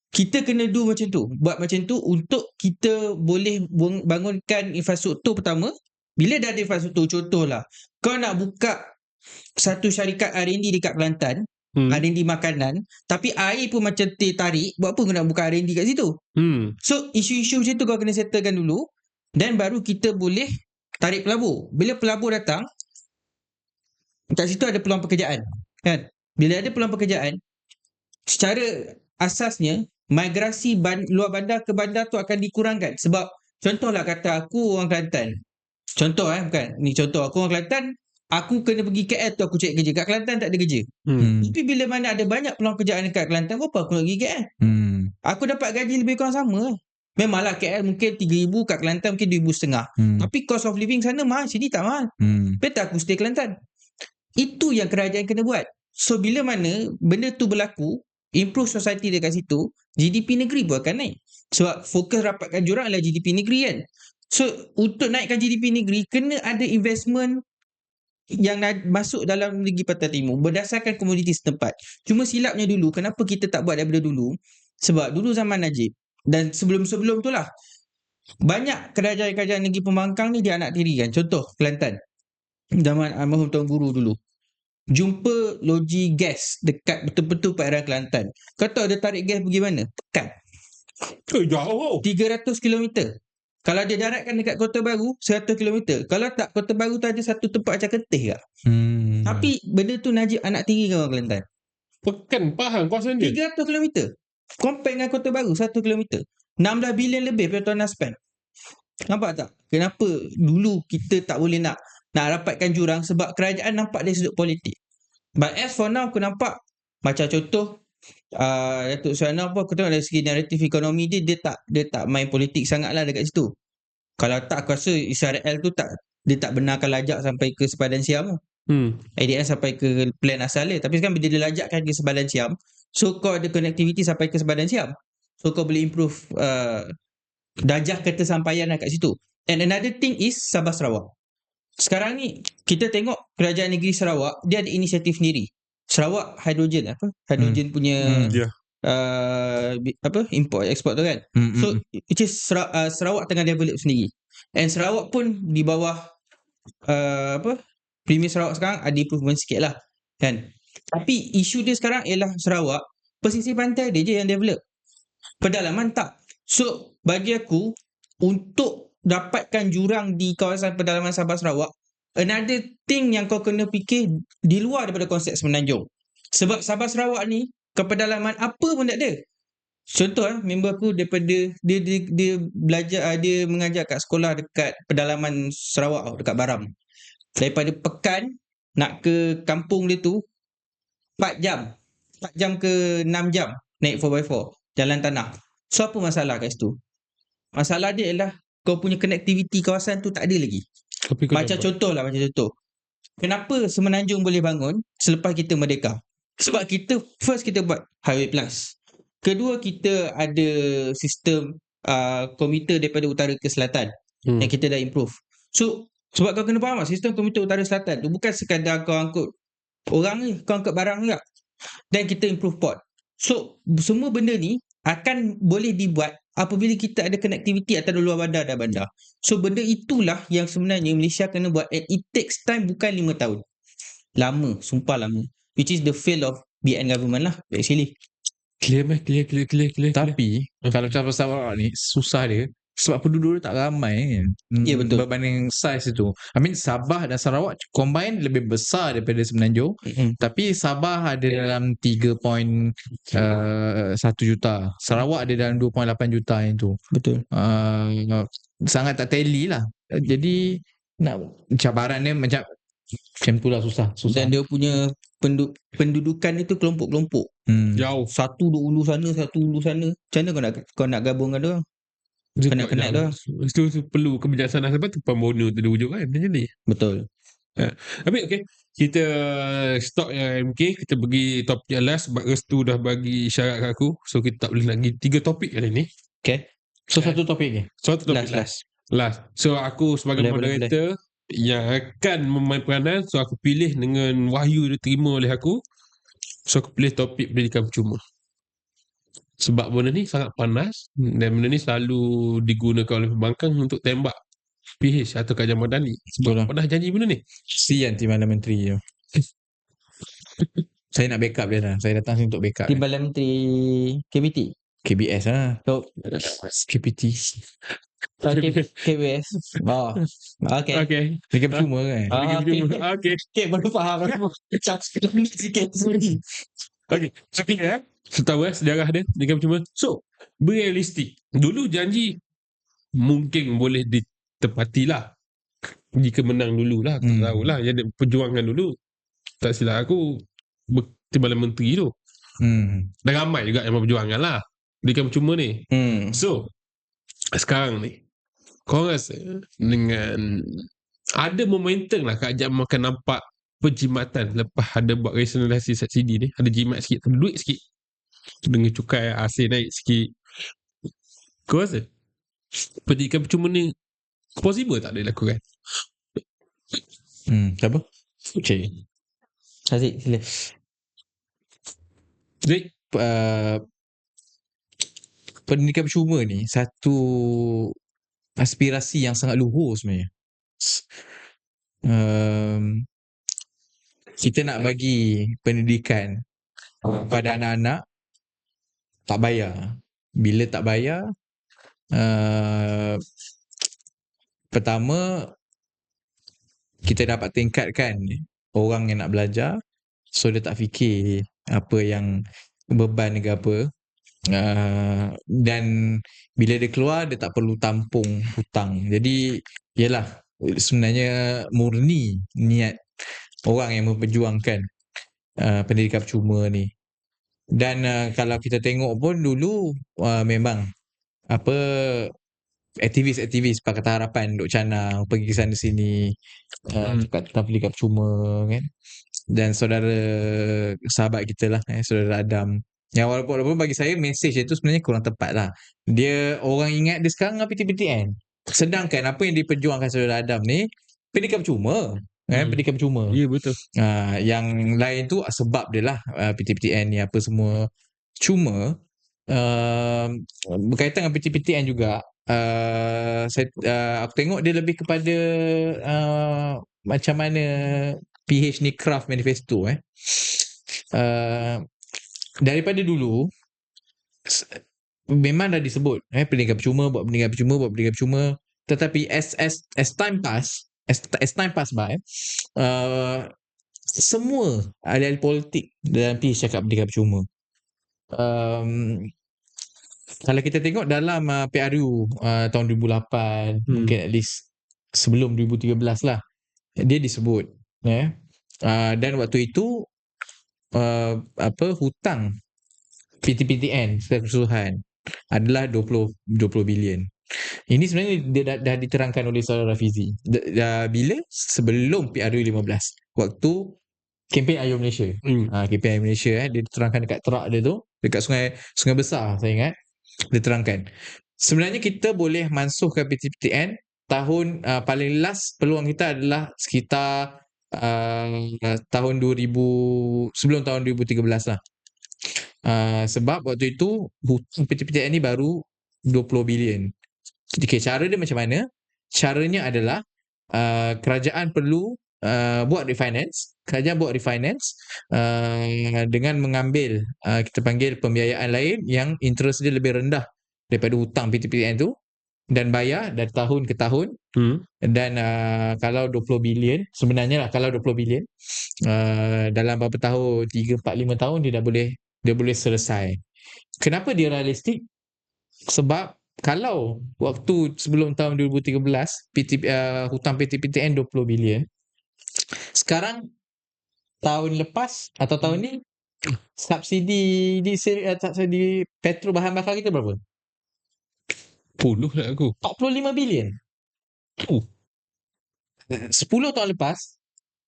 kita kena do macam tu. Buat macam tu untuk kita boleh bangunkan infrastruktur pertama. Bila dah ada infrastruktur, contohlah kau nak buka satu syarikat R&D dekat Kelantan, R&D makanan, tapi air pun macam teh tarik, buat apa kau nak buka R&D kat situ? So isu-isu macam tu kau kena settlekan dulu, dan baru kita boleh tarik pelabur. Bila pelabur datang, kat situ ada peluang pekerjaan kan? Bila ada peluang pekerjaan, secara asasnya migrasi luar bandar ke bandar tu akan dikurangkan. Sebab contohlah kata aku orang Kelantan, contoh bukan ni contoh, aku orang Kelantan, aku kena pergi KL tu aku cari kerja. Kat Kelantan tak ada kerja. Tapi bila mana ada banyak peluang kerjaan dekat Kelantan, apa aku nak pergi KL? Aku dapat gaji lebih kurang sama. Memanglah KL mungkin 3,000, kat Kelantan mungkin 2,500. Tapi cost of living sana mahal, sini tak mahal. Betul aku stay Kelantan. Itu yang kerajaan kena buat. So bila mana benda tu berlaku, improve society dekat situ, GDP negeri pun akan naik. Sebab fokus rapatkan jurang adalah GDP negeri kan. So untuk naikkan GDP negeri, kena ada investment yang masuk dalam Negeri Pantai Timur berdasarkan komoditi setempat. Cuma silapnya dulu, kenapa kita tak buat daripada dulu? Sebab dulu zaman Najib dan sebelum-sebelum tu lah, banyak kerajaan-kerajaan negeri pembangkang ni dia anak tiri kan. Contoh Kelantan, zaman almarhum Tuan Guru dulu, jumpa loji gas dekat betul-betul perairan Kelantan. Kau tahu dia tarik gas pergi mana? Pekan. Jauh. 300 km. Kalau dia daratkan dekat Kota Baru 100 km. Kalau tak, Kota Baru tu ada satu tempat macam Kertih tak? Tapi benda tu Najib anak tiri kan orang Kelantan. Pekan faham kawasan dia. 300 km. Compare dengan Kota Baru 1 km. 16 bilion lebih Petronas spend. Nampak tak? Kenapa dulu kita tak boleh nak rapatkan jurang? Sebab kerajaan nampak dari sudut politik. But as for now, aku nampak macam contoh Datuk Suana apa, aku tengok dari segi naratif ekonomi dia tak main politik sangat lah dekat situ. Kalau tak, aku rasa Israel tu dia tak benarkan lajak sampai ke Sepadan Siam. IDN sampai ke plan asal dia. Tapi sekarang bila dia lajakkan ke Sepadan Siam, so kau ada connectivity sampai ke Sepadan Siam. So kau boleh improve darjah ketersampaian kat situ. And another thing is Sabah Sarawak. Sekarang ni kita tengok kerajaan negeri Sarawak, dia ada inisiatif sendiri. Sarawak hidrogen hidrogen punya import export tu kan. So which is Sarawak tengah develop sendiri. And Sarawak pun di bawah Premier Sarawak sekarang ada improvement sikit lah kan. Tapi isu dia sekarang ialah Sarawak pesisir pantai dia je yang develop, pedalaman tak. So bagi aku, untuk dapatkan jurang di kawasan pedalaman Sabah Sarawak, another thing yang kau kena fikir di luar daripada konsep Semenanjung. Sebab Sabah Sarawak ni kepedalaman apa pun tak ada. Contoh member aku daripada dia belajar, dia mengajar kat sekolah dekat pedalaman Sarawak, dekat Baram. Daripada Pekan nak ke kampung dia tu 4 jam ke 6 jam naik 4x4 jalan tanah. So apa masalah kat situ? Masalah dia ialah kau punya connectivity kawasan tu tak ada lagi. Macam contoh. Kenapa Semenanjung boleh bangun selepas kita merdeka? Sebab kita buat Highway Plus. Kedua, kita ada sistem komuter daripada utara ke selatan yang kita dah improve. So sebab kau kena faham sistem komuter utara selatan tu bukan sekadar kau angkut orang ni, kau angkut barang juga. Dan kita improve port. So semua benda ni akan boleh dibuat apabila kita ada connectivity antara luar bandar dan bandar. So benda itulah yang sebenarnya Malaysia kena buat, and it takes time, bukan 5 tahun. Lama, sumpah lama. Which is the fail of BN government lah actually. Clear. Tapi kalau cara Sarawak ni susah dia sebab penduduk dia tak ramai kan. Ya, betul. Berbanding size itu. I mean Sabah dan Sarawak combine lebih besar daripada Semenanjung. Tapi Sabah ada dalam 3.1 juta. Sarawak ada dalam 2.8 juta yang tu. Betul. Sangat tak tally lah. Jadi nak cabaran dia macam tu lah, susah. Dan dia punya pendudukan itu kelompok-kelompok. Jauh. Satu duduk ulu sana, satu ulu sana. Macam mana kau nak gabungkan dia orang? Kenal dia orang. Itu perlu kebijaksanaan sebab tu pembunuh tu wujud kan macam ni. Betul. Habis okay, kita stop yang MK, kita pergi topik yang last sebab Restu dah bagi isyarat kat aku, so kita tak boleh lagi 3 topik kali ni. Okay. So satu topik ni. Satu topik last. So aku sebagai moderator yang akan memain peranan, so aku pilih dengan wahyu diterima oleh aku. So aku pilih topik pendidikan percuma. Sebab benda ni sangat panas dan benda ni selalu digunakan oleh pembangkang untuk tembak PH atau Kajian Madani. Sebab pernah janji benda ni. Sian Timbalan Menteri tu. Saya nak backup dia dah. Saya datang sini untuk backup. Timbalan Menteri KBT. KBS lah. So, KPT. KBS. Oh. Okay. Dia percuma kan. Okay. Okay, baru faham. Macam sikit. Okay. So kita tahu sejarah dia dengan percuma. So berealistik. Dulu janji mungkin boleh ditepati lah jika menang dulu lah. Tak tahulah. Jadi perjuangan dulu. Tak silap aku Timbalan Menteri tu. Dan ramai juga yang memperjuangkan lah pendidikan percuma ni. So sekarang ni kau rasa dengan ada momentum lah Kak Jam akan nampak penjimatan lepas ada buat rasionalisasi subsidi ni, ada jimat sikit, ada duit sikit dengan cukai asin naik sikit. Kau rasa pendidikan percuma ni possible tak dia lakukan? Apa? Okay. Aziz, sila. Jadi pendidikan percuma ni satu aspirasi yang sangat luhur sebenarnya. Kita nak bagi pendidikan pada anak-anak tak bayar. Bila tak bayar, pertama kita dapat tingkatkan orang yang nak belajar, so dia tak fikir apa yang beban ke apa. Dan bila dia keluar dia tak perlu tampung hutang. Jadi yalah, sebenarnya murni niat orang yang memperjuangkan pendidikan percuma ni. Dan kalau kita tengok pun dulu memang apa aktivis-aktivis Pakatan Harapan duk canang pergi ke sana sini cakap tentang pendidikan percuma kan. Dan saudara sahabat kita lah saudara Adam, yang walaupun bagi saya mesej itu sebenarnya kurang tepat lah. Dia orang ingat dia sekarang dengan PTPTN, sedangkan apa yang diperjuangkan saudara Adam ni pendidikan percuma. Pendidikan percuma. Ya, betul. Yang lain tu sebab dia lah PTPTN ni apa semua. Cuma berkaitan dengan PTPTN juga, aku tengok dia lebih kepada macam mana PH ni craft manifesto daripada dulu memang dah disebut pendidikan percuma, buat pendidikan percuma, tetapi as time pass by, semua ahli-ahli politik dalam PH cakap pendidikan percuma. Kalau kita tengok dalam PRU tahun 2008, mungkin at least sebelum 2013 lah, dia disebut dan waktu itu hutang PTPTN secara keseluruhan adalah 20 bilion. Ini sebenarnya dia dah diterangkan oleh Saudara Rafizi bila sebelum PRU 15, waktu kempen Ayo Malaysia. Kempen Ayo Malaysia dia diterangkan dekat terak dia tu, dekat sungai besar saya ingat, dia terangkan sebenarnya kita boleh mansuhkan PTPTN tahun paling last peluang kita adalah sekitar tahun 2000, sebelum tahun 2013 lah. Sebab waktu itu hutang PTPTN ni baru 20 bilion. Okay, cara dia macam mana? Caranya adalah kerajaan perlu buat refinance. Kerajaan buat refinance dengan mengambil kita panggil pembiayaan lain yang interest dia lebih rendah daripada hutang PTPTN tu, dan bayar dari tahun ke tahun. Dan kalau 20 bilion sebenarnya lah, kalau 20 bilion dalam berapa tahun, 3, 4, 5 tahun dia boleh selesai. Kenapa dia realistik? Sebab kalau waktu sebelum tahun 2013 hutang PTPTN 20 bilion, sekarang tahun lepas atau tahun ni subsidi subsidi petrol bahan bakar kita berapa? 10 lah aku. 45 bilion. 10 tahun lepas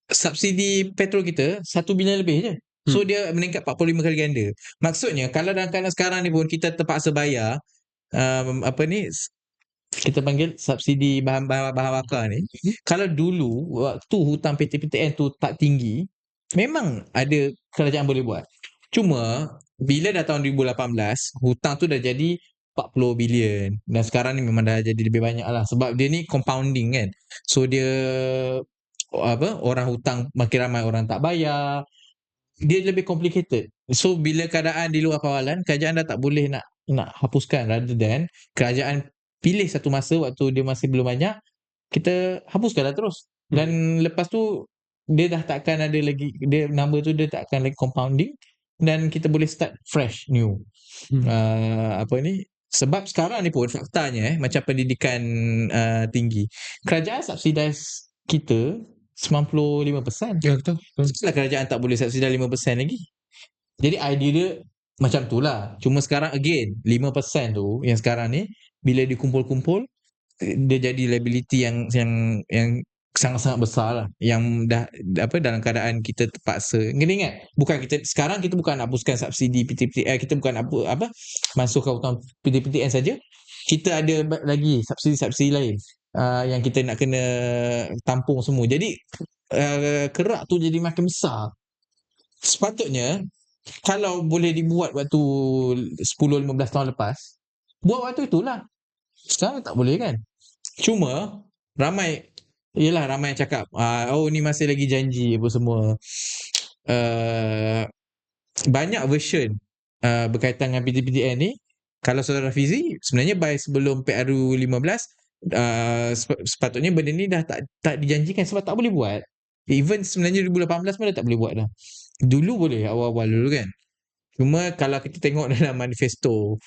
subsidi petrol kita 1 bilion lebih je. So dia meningkat 45 kali ganda. Maksudnya kalau dalam keadaan sekarang ni pun kita terpaksa bayar kita panggil subsidi bahan bakar ni. Kalau dulu waktu hutang PTPTN tu tak tinggi, memang ada kerajaan boleh buat. Cuma bila dah tahun 2018, hutang tu dah jadi 40 bilion, dan sekarang ni memang dah jadi lebih banyak lah, sebab dia ni compounding kan. So dia orang hutang makin ramai orang tak bayar, dia lebih complicated. So bila keadaan di luar kawalan, kerajaan dah tak boleh nak hapuskan, rather than kerajaan pilih satu masa waktu dia masih belum banyak, kita hapuskanlah terus. Dan lepas tu dia dah takkan ada lagi, dia number tu dia takkan lagi compounding, dan kita boleh start fresh new. Sebab sekarang ni pun faktanya macam pendidikan tinggi, kerajaan subsidize kita 95%. Ya, betul. Itulah kerajaan tak boleh subsidize 5% lagi. Jadi idea dia macam tu lah. Cuma sekarang again 5% tu yang sekarang ni bila dikumpul-kumpul, dia jadi liability yang sangat-sangat besar lah, yang dah dalam keadaan kita terpaksa. Kena ingat, bukan kita sekarang, kita bukan nak hapuskan subsidi PTPTN, kita bukan masukkan hutang PTPTN saja. Kita ada lagi subsidi-subsidi lain yang kita nak kena tampung semua. Jadi kerak tu jadi makin besar. Sepatutnya kalau boleh dibuat waktu 10-15 tahun lepas, buat waktu itulah. Sekarang tak boleh kan. Cuma ramai yang cakap ni masih lagi janji apa semua. Banyak version berkaitan dengan PTPTN ni. Kalau saudara Fizi, sebenarnya by sebelum PRU 15 sepatutnya benda ni dah tak dijanjikan, sebab tak boleh buat. Even sebenarnya 2018 pun dah tak boleh buat dah. Dulu boleh, awal-awal dulu kan. Cuma kalau kita tengok dalam manifesto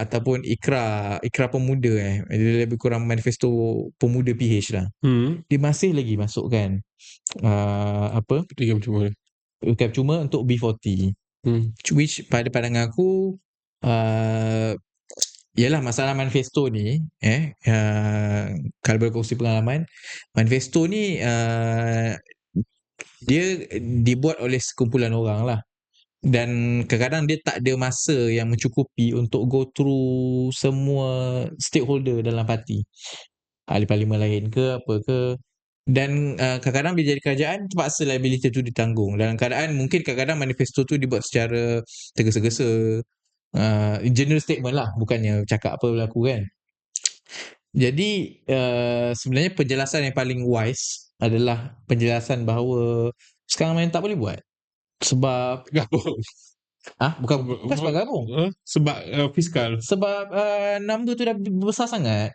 ataupun ikrar pemuda, dia lebih kurang manifesto pemuda PH lah, dia masih lagi masukkan Pendidikan percuma untuk B40, which pada pandangan aku ialah masalah manifesto ni. Kalau berkongsi pengalaman, manifesto ni dia dibuat oleh sekumpulan orang lah, dan kadang-kadang dia tak ada masa yang mencukupi untuk go through semua stakeholder dalam parti, ahli parlimen lain ke apa ke. Dan kadang-kadang bila jadi kerajaan, terpaksa liability tu ditanggung. Dalam keadaan mungkin kadang-kadang manifesto tu dibuat secara tergesa-gesa, general statement lah, bukannya cakap apa berlaku kan. Jadi sebenarnya penjelasan yang paling wise adalah penjelasan bahawa sekarang memang tak boleh buat. Sebab bukan sebab gabung, sebab fiskal. sebab number tu dah besar sangat.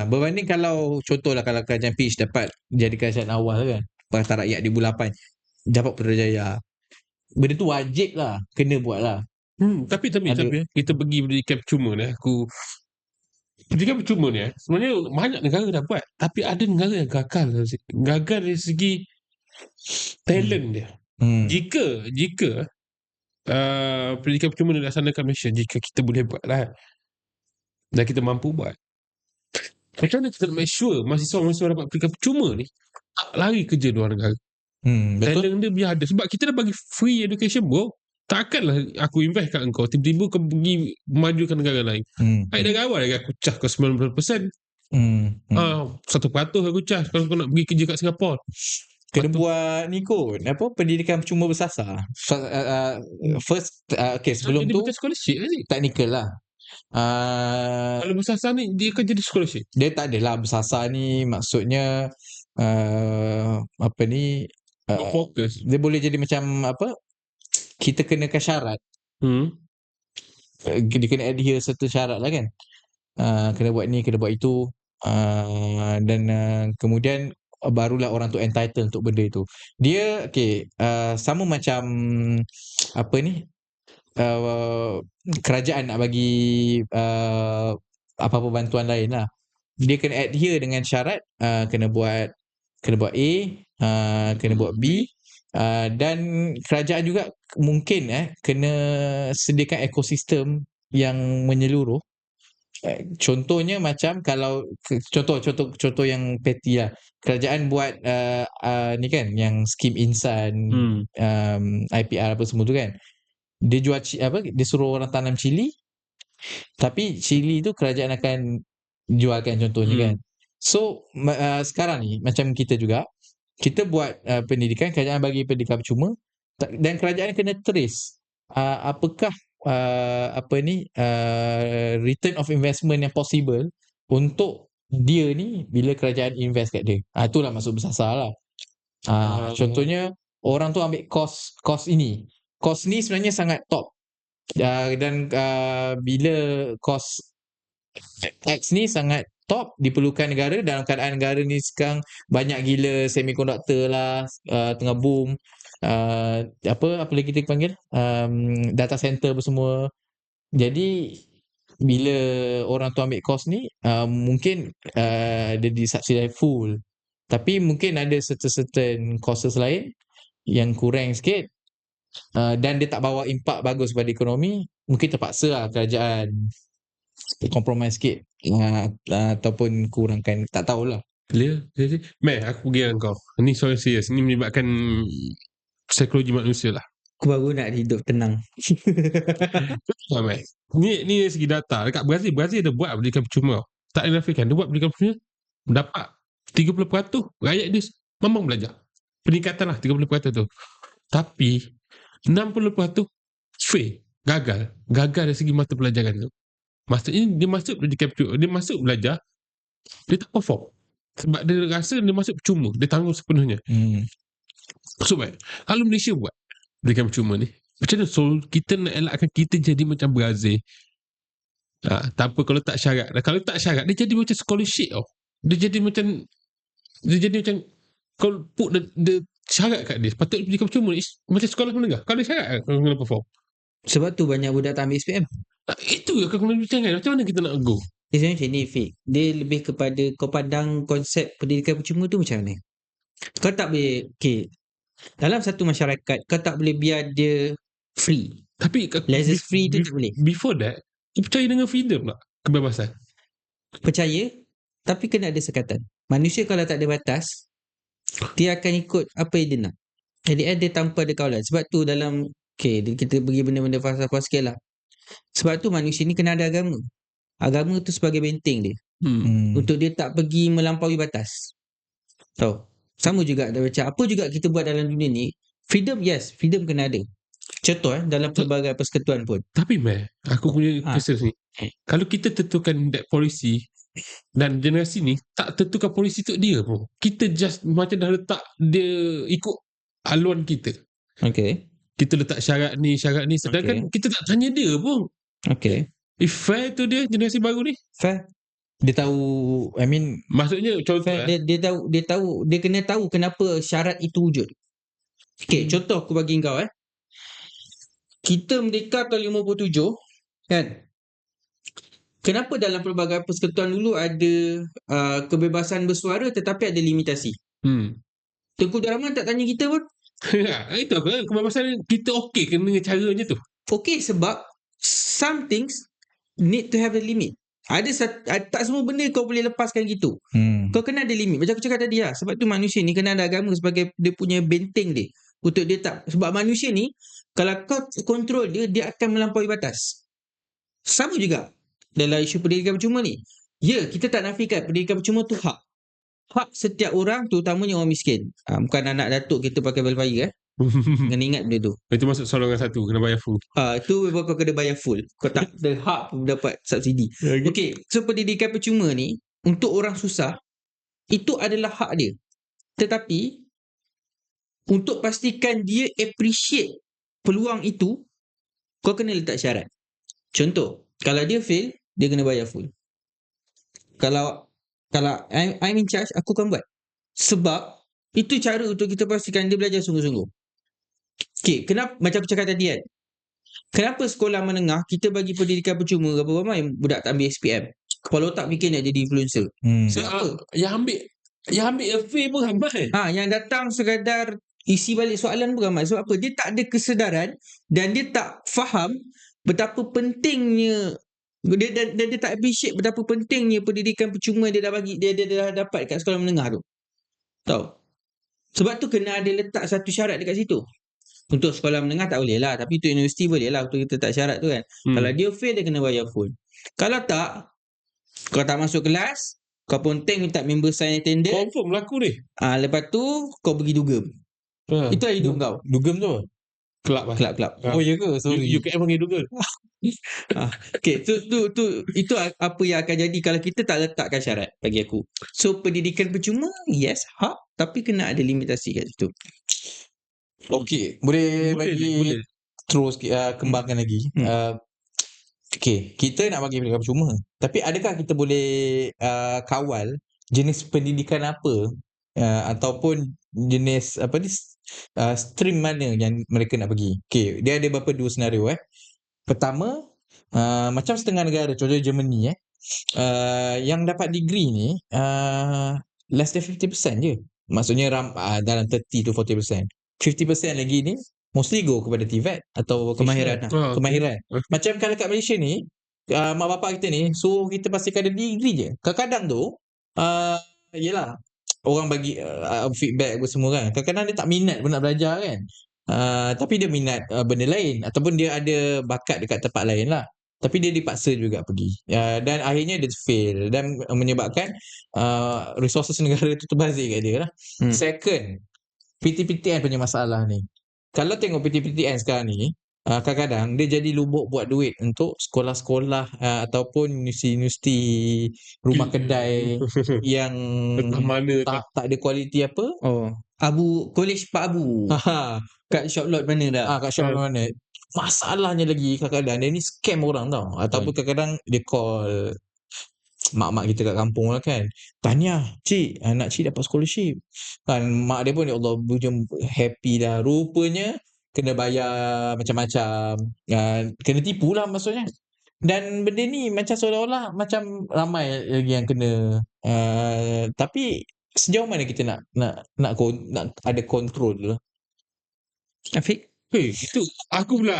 Berbanding kalau contohlah, kalau kerajaan PH dapat jadi kerajaan awal kan, Pakatan Rakyat 2008 dapat Putrajaya, benda tu wajib lah, kena buat lah. Tapi kita pergi pendidikan percuma ni, pendidikan percuma ni sebenarnya banyak negara dah buat, tapi ada negara yang gagal dari segi talent dia. Jika pendidikan percuma dilaksanakan Malaysia, jika kita boleh buat lah dan kita mampu buat, macam mana kita nak make sure mahasiswa-mahasiswa dapat pendidikan percuma ni tak lari kerja luar negara? Betul. Talent dia biar ada, sebab kita dah bagi free education bro. Takkanlah aku invest kat engkau, tiba-tiba kau pergi majukan negara lain. Baik dari awal lagi aku cas kau 90%. 1% aku cas kalau kau nak pergi kerja kat Singapura. Kena buat ni kot, apa, pendidikan percuma bersasar. First, okay, sebelum Jadi tu macam scholarship ni. technical lah. Kalau bersasar ni dia akan jadi scholarship. Dia tak adalah bersasar ni, maksudnya apa ni, Fokus. dia boleh jadi macam apa, kita kenakan syarat. Dia kena adhere serta syarat lah kan. Kena buat ni, kena buat itu, dan kemudian barulah orang tu entitled untuk benda itu. Dia okay, sama macam apa ni, kerajaan nak bagi apa-apa bantuan lain lah. Dia kena adhere dengan syarat, kena buat A, kena buat B, dan kerajaan juga mungkin kena sediakan ekosistem yang menyeluruh. Contohnya macam kalau contoh yang petty lah, kerajaan buat ni kan yang skim insan, IPR apa semua tu kan, dia jual dia suruh orang tanam cili, tapi cili tu kerajaan akan jualkan contohnya kan. So sekarang ni macam kita juga, kita buat pendidikan, kerajaan bagi pendidikan percuma, dan kerajaan kena trace apakah apa ni, return of investment yang possible untuk dia ni bila kerajaan invest kat dia. Itulah maksud bersasar lah. Contohnya orang tu ambil kos ini. Kos ni sebenarnya sangat top. Dan bila kos X ni sangat top, diperlukan negara, dalam keadaan negara ni sekarang banyak gila semiconductor lah, tengah boom, apa lagi kita panggil, data center apa semua. Jadi bila orang tu ambil kos ni, mungkin dia disubsidize full, tapi mungkin ada certain courses lain yang kurang sikit, dan dia tak bawa impak bagus pada ekonomi, mungkin terpaksa lah kerajaan compromise sikit, ataupun kurangkan, tak tahulah. Clear? Meh, aku pergi dengan kau. Ni soal serius. Ni melibatkan psikologi manusia lah. Aku baru nak hidup tenang. Meh. Ni segi data. Dekat Brazil ada buat pendidikan percuma. Tak dinafikan. Dia buat pendidikan percuma. Dapat 30% rakyat dia memang belajar. Peningkatan lah 30% tu. Tapi 60% fail. Gagal dari segi mata pelajaran tu. Maksudnya dia masuk pendidikan percuma, dia masuk belajar, dia tak perform. Sebab dia rasa dia masuk percuma, dia tanggung sepenuhnya. So baik, kalau Malaysia buat pendidikan percuma ni, macam mana kita nak elakkan kita jadi macam Brazil? Tanpa kalau tak syarat. Kalau tak syarat, dia jadi macam scholarship tau. Dia jadi macam kalau put the syarat kat dia, patut pendidikan percuma ni macam sekolah menengah. Kalau dia syarat kalau kena perform. Sebab tu banyak budak tak ambil SPM. Itu yang kau kena bincangkan. Macam mana kita nak go? Dia macam ni, Fik. Dia lebih kepada kau pandang konsep pendidikan percuma tu macam mana. Kau tak boleh, okay, dalam satu masyarakat, kau tak boleh biar dia free. Tapi License free tu tak boleh. Before that, kau percaya dengan freedom tak? Kebebasan. Percaya, tapi kena ada sekatan. Manusia kalau tak ada batas, dia akan ikut apa yang dia nak. Jadi dia tanpa ada kawalan. Sebab tu dalam, okay, kita pergi benda-benda falsafah sikit lah. Sebab tu manusia ni kena ada agama. Agama tu sebagai benteng dia. Untuk dia tak pergi melampaui batas. Tahu? Sama juga macam apa juga kita buat dalam dunia ni, freedom, yes, freedom kena ada. Contoh dalam pelbagai persekutuan pun. Tapi aku punya kisah ni. Kalau kita tentukan that policy, dan generasi ni tak tentukan polisi untuk dia pun. Kita just macam dah letak dia ikut haluan kita. Okay. Kita letak syarat ni sedangkan kita tak tanya dia pun. Okay. If fair tu dia generasi baru ni? Fair. Dia tahu, I mean, maksudnya contoh dia kena tahu kenapa syarat itu wujud. Okay, contoh aku bagi kau kita merdeka tahun 57 kan. Kenapa dalam pelbagai persekutuan dulu ada kebebasan bersuara tetapi ada limitasi? Tengku Abdul Rahman tak tanya kita pun. Itu apa? Kebebasan kita okey ke dengan caranya tu? Okey sebab some things need to have a limit. Tak semua benda kau boleh lepaskan gitu. Kau kena ada limit. Macam aku cakap tadi lah. Sebab tu manusia ni kena ada agama sebagai dia punya benteng dia. untuk dia tak, sebab manusia ni kalau kau kontrol dia, dia akan melampaui batas. Sama juga dalam isu pendidikan percuma ni. Ya, kita tak nafikan pendidikan percuma tu hak setiap orang, terutamanya orang miskin. Bukan anak datuk kita pakai belfire kena ingat benda tu. Itu masuk soalan satu, kena bayar full. Itu kau kena bayar full. Kau tak ada hak pun dapat subsidi. Okey, so pendidikan percuma ni untuk orang susah itu adalah hak dia. Tetapi untuk pastikan dia appreciate peluang itu, kau kena letak syarat. Contoh, kalau dia fail, dia kena bayar full. Kalau I'm in charge, aku akan buat. Sebab itu cara untuk kita pastikan dia belajar sungguh-sungguh. Okay, kenapa macam aku cakap tadi kan, kenapa sekolah menengah kita bagi pendidikan percuma, berapa ramai budak tak ambil SPM? Kepala otak fikir nak jadi influencer. Sebab apa? Yang ambil FA pun ramai. Yang datang sekadar isi balik soalan pun ramai. Sebab apa? Dia tak ada kesedaran dan dia tak faham betapa pentingnya dia tak appreciate betapa pentingnya pendidikan percuma dia dah bagi, dia dah dapat kat sekolah menengah tu. Tahu? Sebab tu kena ada letak satu syarat dekat situ. Untuk sekolah menengah tak boleh lah, tapi untuk universiti boleh lah untuk kita tak syarat tu kan. Kalau dia fail, dia kena bayar full. Kalau tak, kau tak masuk kelas, kau ponteng minta member sign attendance, Confirm berlaku ni. lepas tu kau pergi dugem. Itu lah hidup kau. Dugem tu apa? Kelab lah. Kelab. Oh ya ke? Sorry. UKM panggil dugem. Okay, itu apa yang akan jadi kalau kita tak letakkan syarat bagi aku. So pendidikan percuma, yes, hak, tapi kena ada limitasi kat situ. Okey, boleh bagi terus kembangkan lagi. Okey, kita nak bagi pendidikan percuma. Tapi adakah kita boleh kawal jenis pendidikan apa ataupun jenis apa ni stream mana yang mereka nak pergi? Okey, dia ada beberapa dua senario Pertama, macam setengah negara, contohnya Germany yang dapat degree ni less than 50% je. Maksudnya dalam 30 to 40%. 50% lagi ni mostly go kepada TVET atau Kemahiran kemahiran. Macam kalau kat Malaysia ni, mak bapak kita ni suruh kita pastikan ada degree je. Kadang-kadang tu yelah, orang bagi feedback apa semua kan. Kadang-kadang dia tak minat pun nak belajar kan. Tapi dia minat benda lain ataupun dia ada bakat dekat tempat lain lah. Tapi dia dipaksa juga pergi. Dan akhirnya dia fail dan menyebabkan resources negara tu terbazir kat dia lah. Second, PTPTN punya masalah ni. Kalau tengok PTPTN sekarang ni, kadang-kadang dia jadi lubuk buat duit untuk sekolah-sekolah ataupun universiti rumah kedai yang tak ada kualiti apa. College Pak Abu. Kat shop lot mana dah? Kat shop lot mana. Masalahnya lagi kadang-kadang dia ni scam orang tau. Ataupun kadang-kadang dia call mak-mak kita kat kampung lah kan. Tahniah, cik, anak cik dapat scholarship. Kan mak dia pun ya Allah happy dah. Rupanya kena bayar macam-macam. Kena tipu lah maksudnya. Dan benda ni macam seolah-olah macam ramai lagi yang kena. Tapi sejauh mana kita nak ada kontrol lah. Afiq? Itu aku pula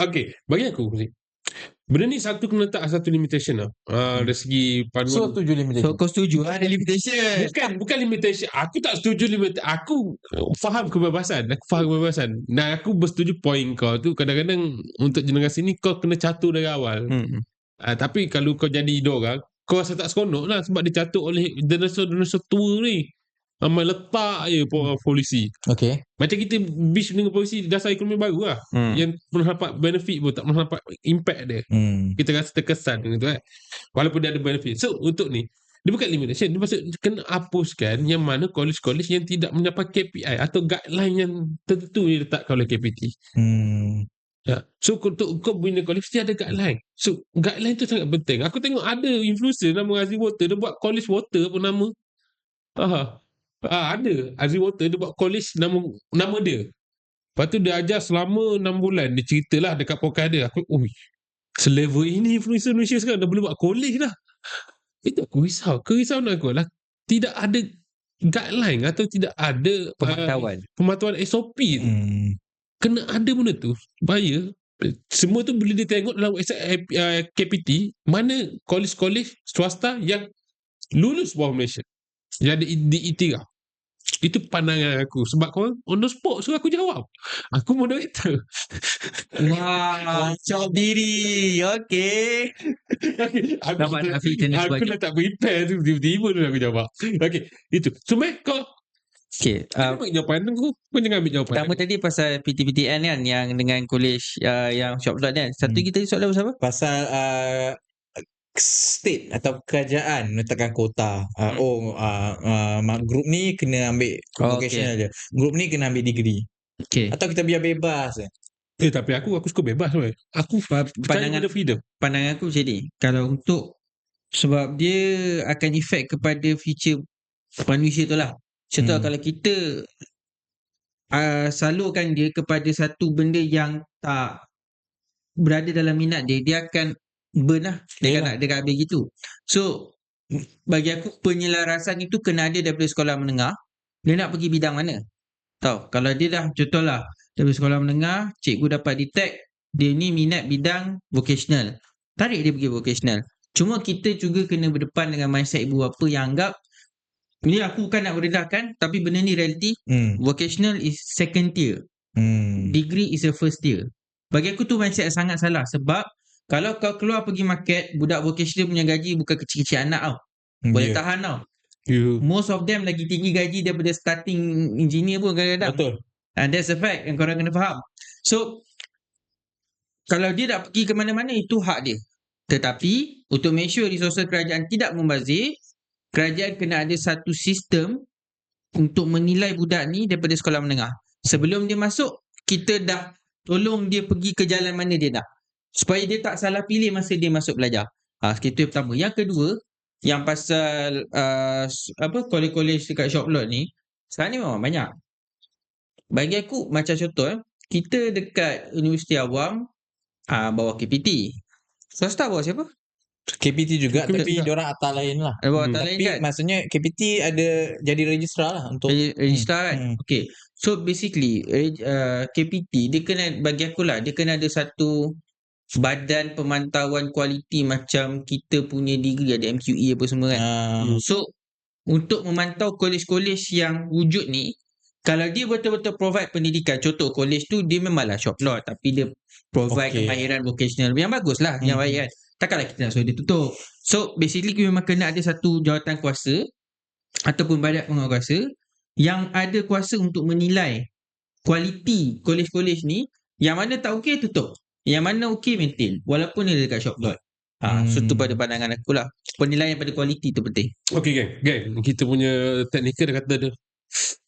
okay, bagi aku benda ni satu kena letak satu limitation lah. Dari segi panduan. So setuju limitation. So kau setuju ada limitation? Bukan limitation. Aku tak setuju limitation. Aku faham kebebasan. Dan aku bersetuju point kau tu. Kadang-kadang untuk generasi ni kau kena catur dari awal. Tapi kalau kau jadi orang, kau rasa tak seronok lah sebab dicatur oleh dinosaur tua ni. Amal letak je polisi. Okay. Macam kita bis dengan polisi dasar ekonomi baru lah. Yang pernah dapat benefit pun tak pernah dapat impact dia. Kita rasa terkesan gitu kan. Walaupun dia ada benefit. So untuk ni, dia bukan limitation. Dia maksud kena hapuskan yang mana college-college yang tidak mendapat KPI atau guideline yang tertentu diletakkan oleh KPT. So untuk kau bina college dia ada guideline. So guideline tu sangat penting. Aku tengok ada influencer nama Azri Water, dia buat college water pun nama. Ada Azri Water, dia buat college nama dia. Lepas tu dia ajar selama 6 bulan. Dia ceritalah dekat podcast dia. Aku selevel ini influencer Malaysia sekarang dah boleh buat college dah. Itu aku risau. Kerisauan aku lah tidak ada guideline atau tidak ada pemantauan SOP tu. Kena ada benda tu supaya semua tu boleh ditengok dalam website KPT mana college-college swasta yang lulus bawah Malaysia yang diiktiraf. Itu pandangan aku. Sebab korang on the spot suruh aku jawab. Aku moderator. Wah, cop diri. Okay. Aku, Nampak Afiq macam mana sebab aku dah tak prepare tu. Tiba-tiba tu aku jawab. Okay, itu. So, Mac, kau Okay. ambil jawapan aku. Kau jangan ambil jawapan Pertama aku. tadi pasal PTPTN kan, yang dengan college yang shop lot kan. Satu kita soalan pasal apa? Pasal state atau kerajaan menetapkan kota. Group ni kena ambil vocational je. Group ni kena ambil degree. Okay. Atau kita biar bebas je. Tapi aku suka bebas. Aku percaya pada freedom. Pandangan aku macam ni. Kalau untuk, sebab dia akan efek kepada future manusia tu lah. Contoh kalau kita salurkan dia kepada satu benda yang tak berada dalam minat dia, dia akan burn lah. Dia akan habis gitu. So bagi aku penyelarasan itu kena ada daripada sekolah menengah. Dia nak pergi bidang mana? Tahu, kalau dia dah contohlah daripada sekolah menengah, cikgu dapat detect dia ni minat bidang vocational, tarik dia pergi vocational. Cuma kita juga kena berdepan dengan mindset ibu bapa yang anggap ni, aku bukan nak merendahkan, tapi benda ni reality. Vocational is second tier, degree is a first tier. Bagi aku tu mindset sangat salah. Sebab kalau kau keluar pergi market, budak vocational punya gaji bukan kecil-kecil anak tau. Boleh tahan tau. Most of them lagi tinggi gaji daripada starting engineer pun kadang-kadang. Betul. And that's a fact yang korang kena faham. So kalau dia nak pergi ke mana-mana, itu hak dia. Tetapi untuk make sure resources kerajaan tidak membazir, kerajaan kena ada satu sistem untuk menilai budak ni daripada sekolah menengah. Sebelum dia masuk, kita dah tolong dia pergi ke jalan mana dia nak, supaya dia tak salah pilih masa dia masuk belajar. Itu yang pertama. Yang kedua, yang pasal college-college dekat shop lot ni, sekarang ni memang banyak. Bagi aku, macam contoh kita dekat Universiti Awam bawah KPT. Swasta bawah siapa? KPT juga, tapi diorang atas lain lah. Bawah atas lain Tapi kan? maksudnya KPT ada jadi registrar lah untuk registrar kan. Okay, so basically KPT dia kena, bagi aku lah, dia kena ada satu badan pemantauan kualiti macam kita punya degree ada MQE apa semua kan. So untuk memantau kolej-kolej yang wujud ni, kalau dia betul-betul provide pendidikan, contoh kolej tu dia memanglah shop lot, tapi dia provide kemahiran vocational yang bagus lah, yang baik kan. Takkanlah kita nak suruh dia tutup. So basically memang kena ada satu jawatan kuasa ataupun badan penguasa yang ada kuasa untuk menilai kualiti kolej-kolej ni. Yang mana tak okey tutup, yang mana okey maintain, walaupun dia dekat shop lot. So tu pada pandangan aku lah, penilaian pada kualiti tu penting. Okay, gang. Kita punya technical dah kata dia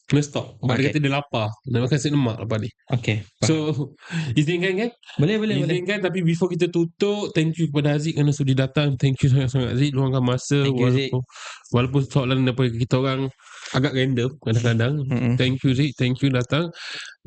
kena stop. Sebab dia kata dia lapar. Dia makan nasi lemak lepas ni. Okay. So, izinkan kan? Boleh. Izinkan, tapi before kita tutup, thank you kepada Haziq kerana sudi datang. Thank you sangat-sangat Haziq, luangkan masa. Walaupun soalan daripada kita orang agak random kadang-kadang. Thank you Haziq, thank you datang.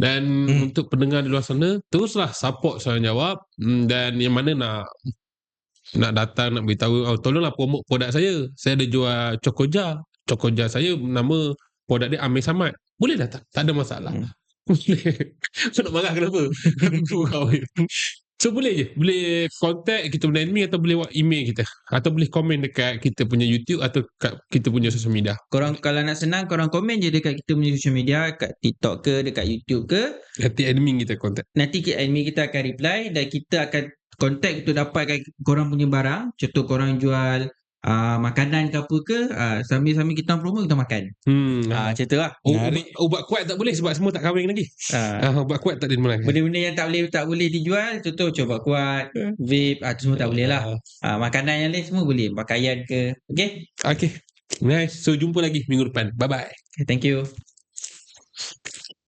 Dan untuk pendengar di luar sana, teruslah support soalan jawab. Dan yang mana nak datang, nak beritahu, tolonglah promote produk saya. Saya ada jual Cokoja. Cokoja saya nama produk dia Amir Samad. Boleh datang, tak ada masalah. Boleh. So nak marah kenapa? So boleh je. Boleh contact kita punya admin, atau boleh email kita, atau boleh komen dekat kita punya YouTube atau kat kita punya social media. Korang kalau nak senang, korang komen je dekat kita punya social media, kat TikTok ke, dekat YouTube ke. Nanti admin kita contact. Nanti admin kita akan reply dan kita akan contact untuk dapatkan korang punya barang. Contoh korang jual makanan ke apa ke, sambil-sambil kita promo, kita makan. Macam tu lah. Ubat kuat tak boleh sebab semua tak kahwin lagi. Ubat kuat tak boleh makan. Benda-benda yang tak boleh dijual, contoh ubat kuat, vape, tu semua tak boleh lah. Makanan yang lain semua boleh, pakaian ke. Okay. Nice. So jumpa lagi minggu depan. Bye bye. Thank you.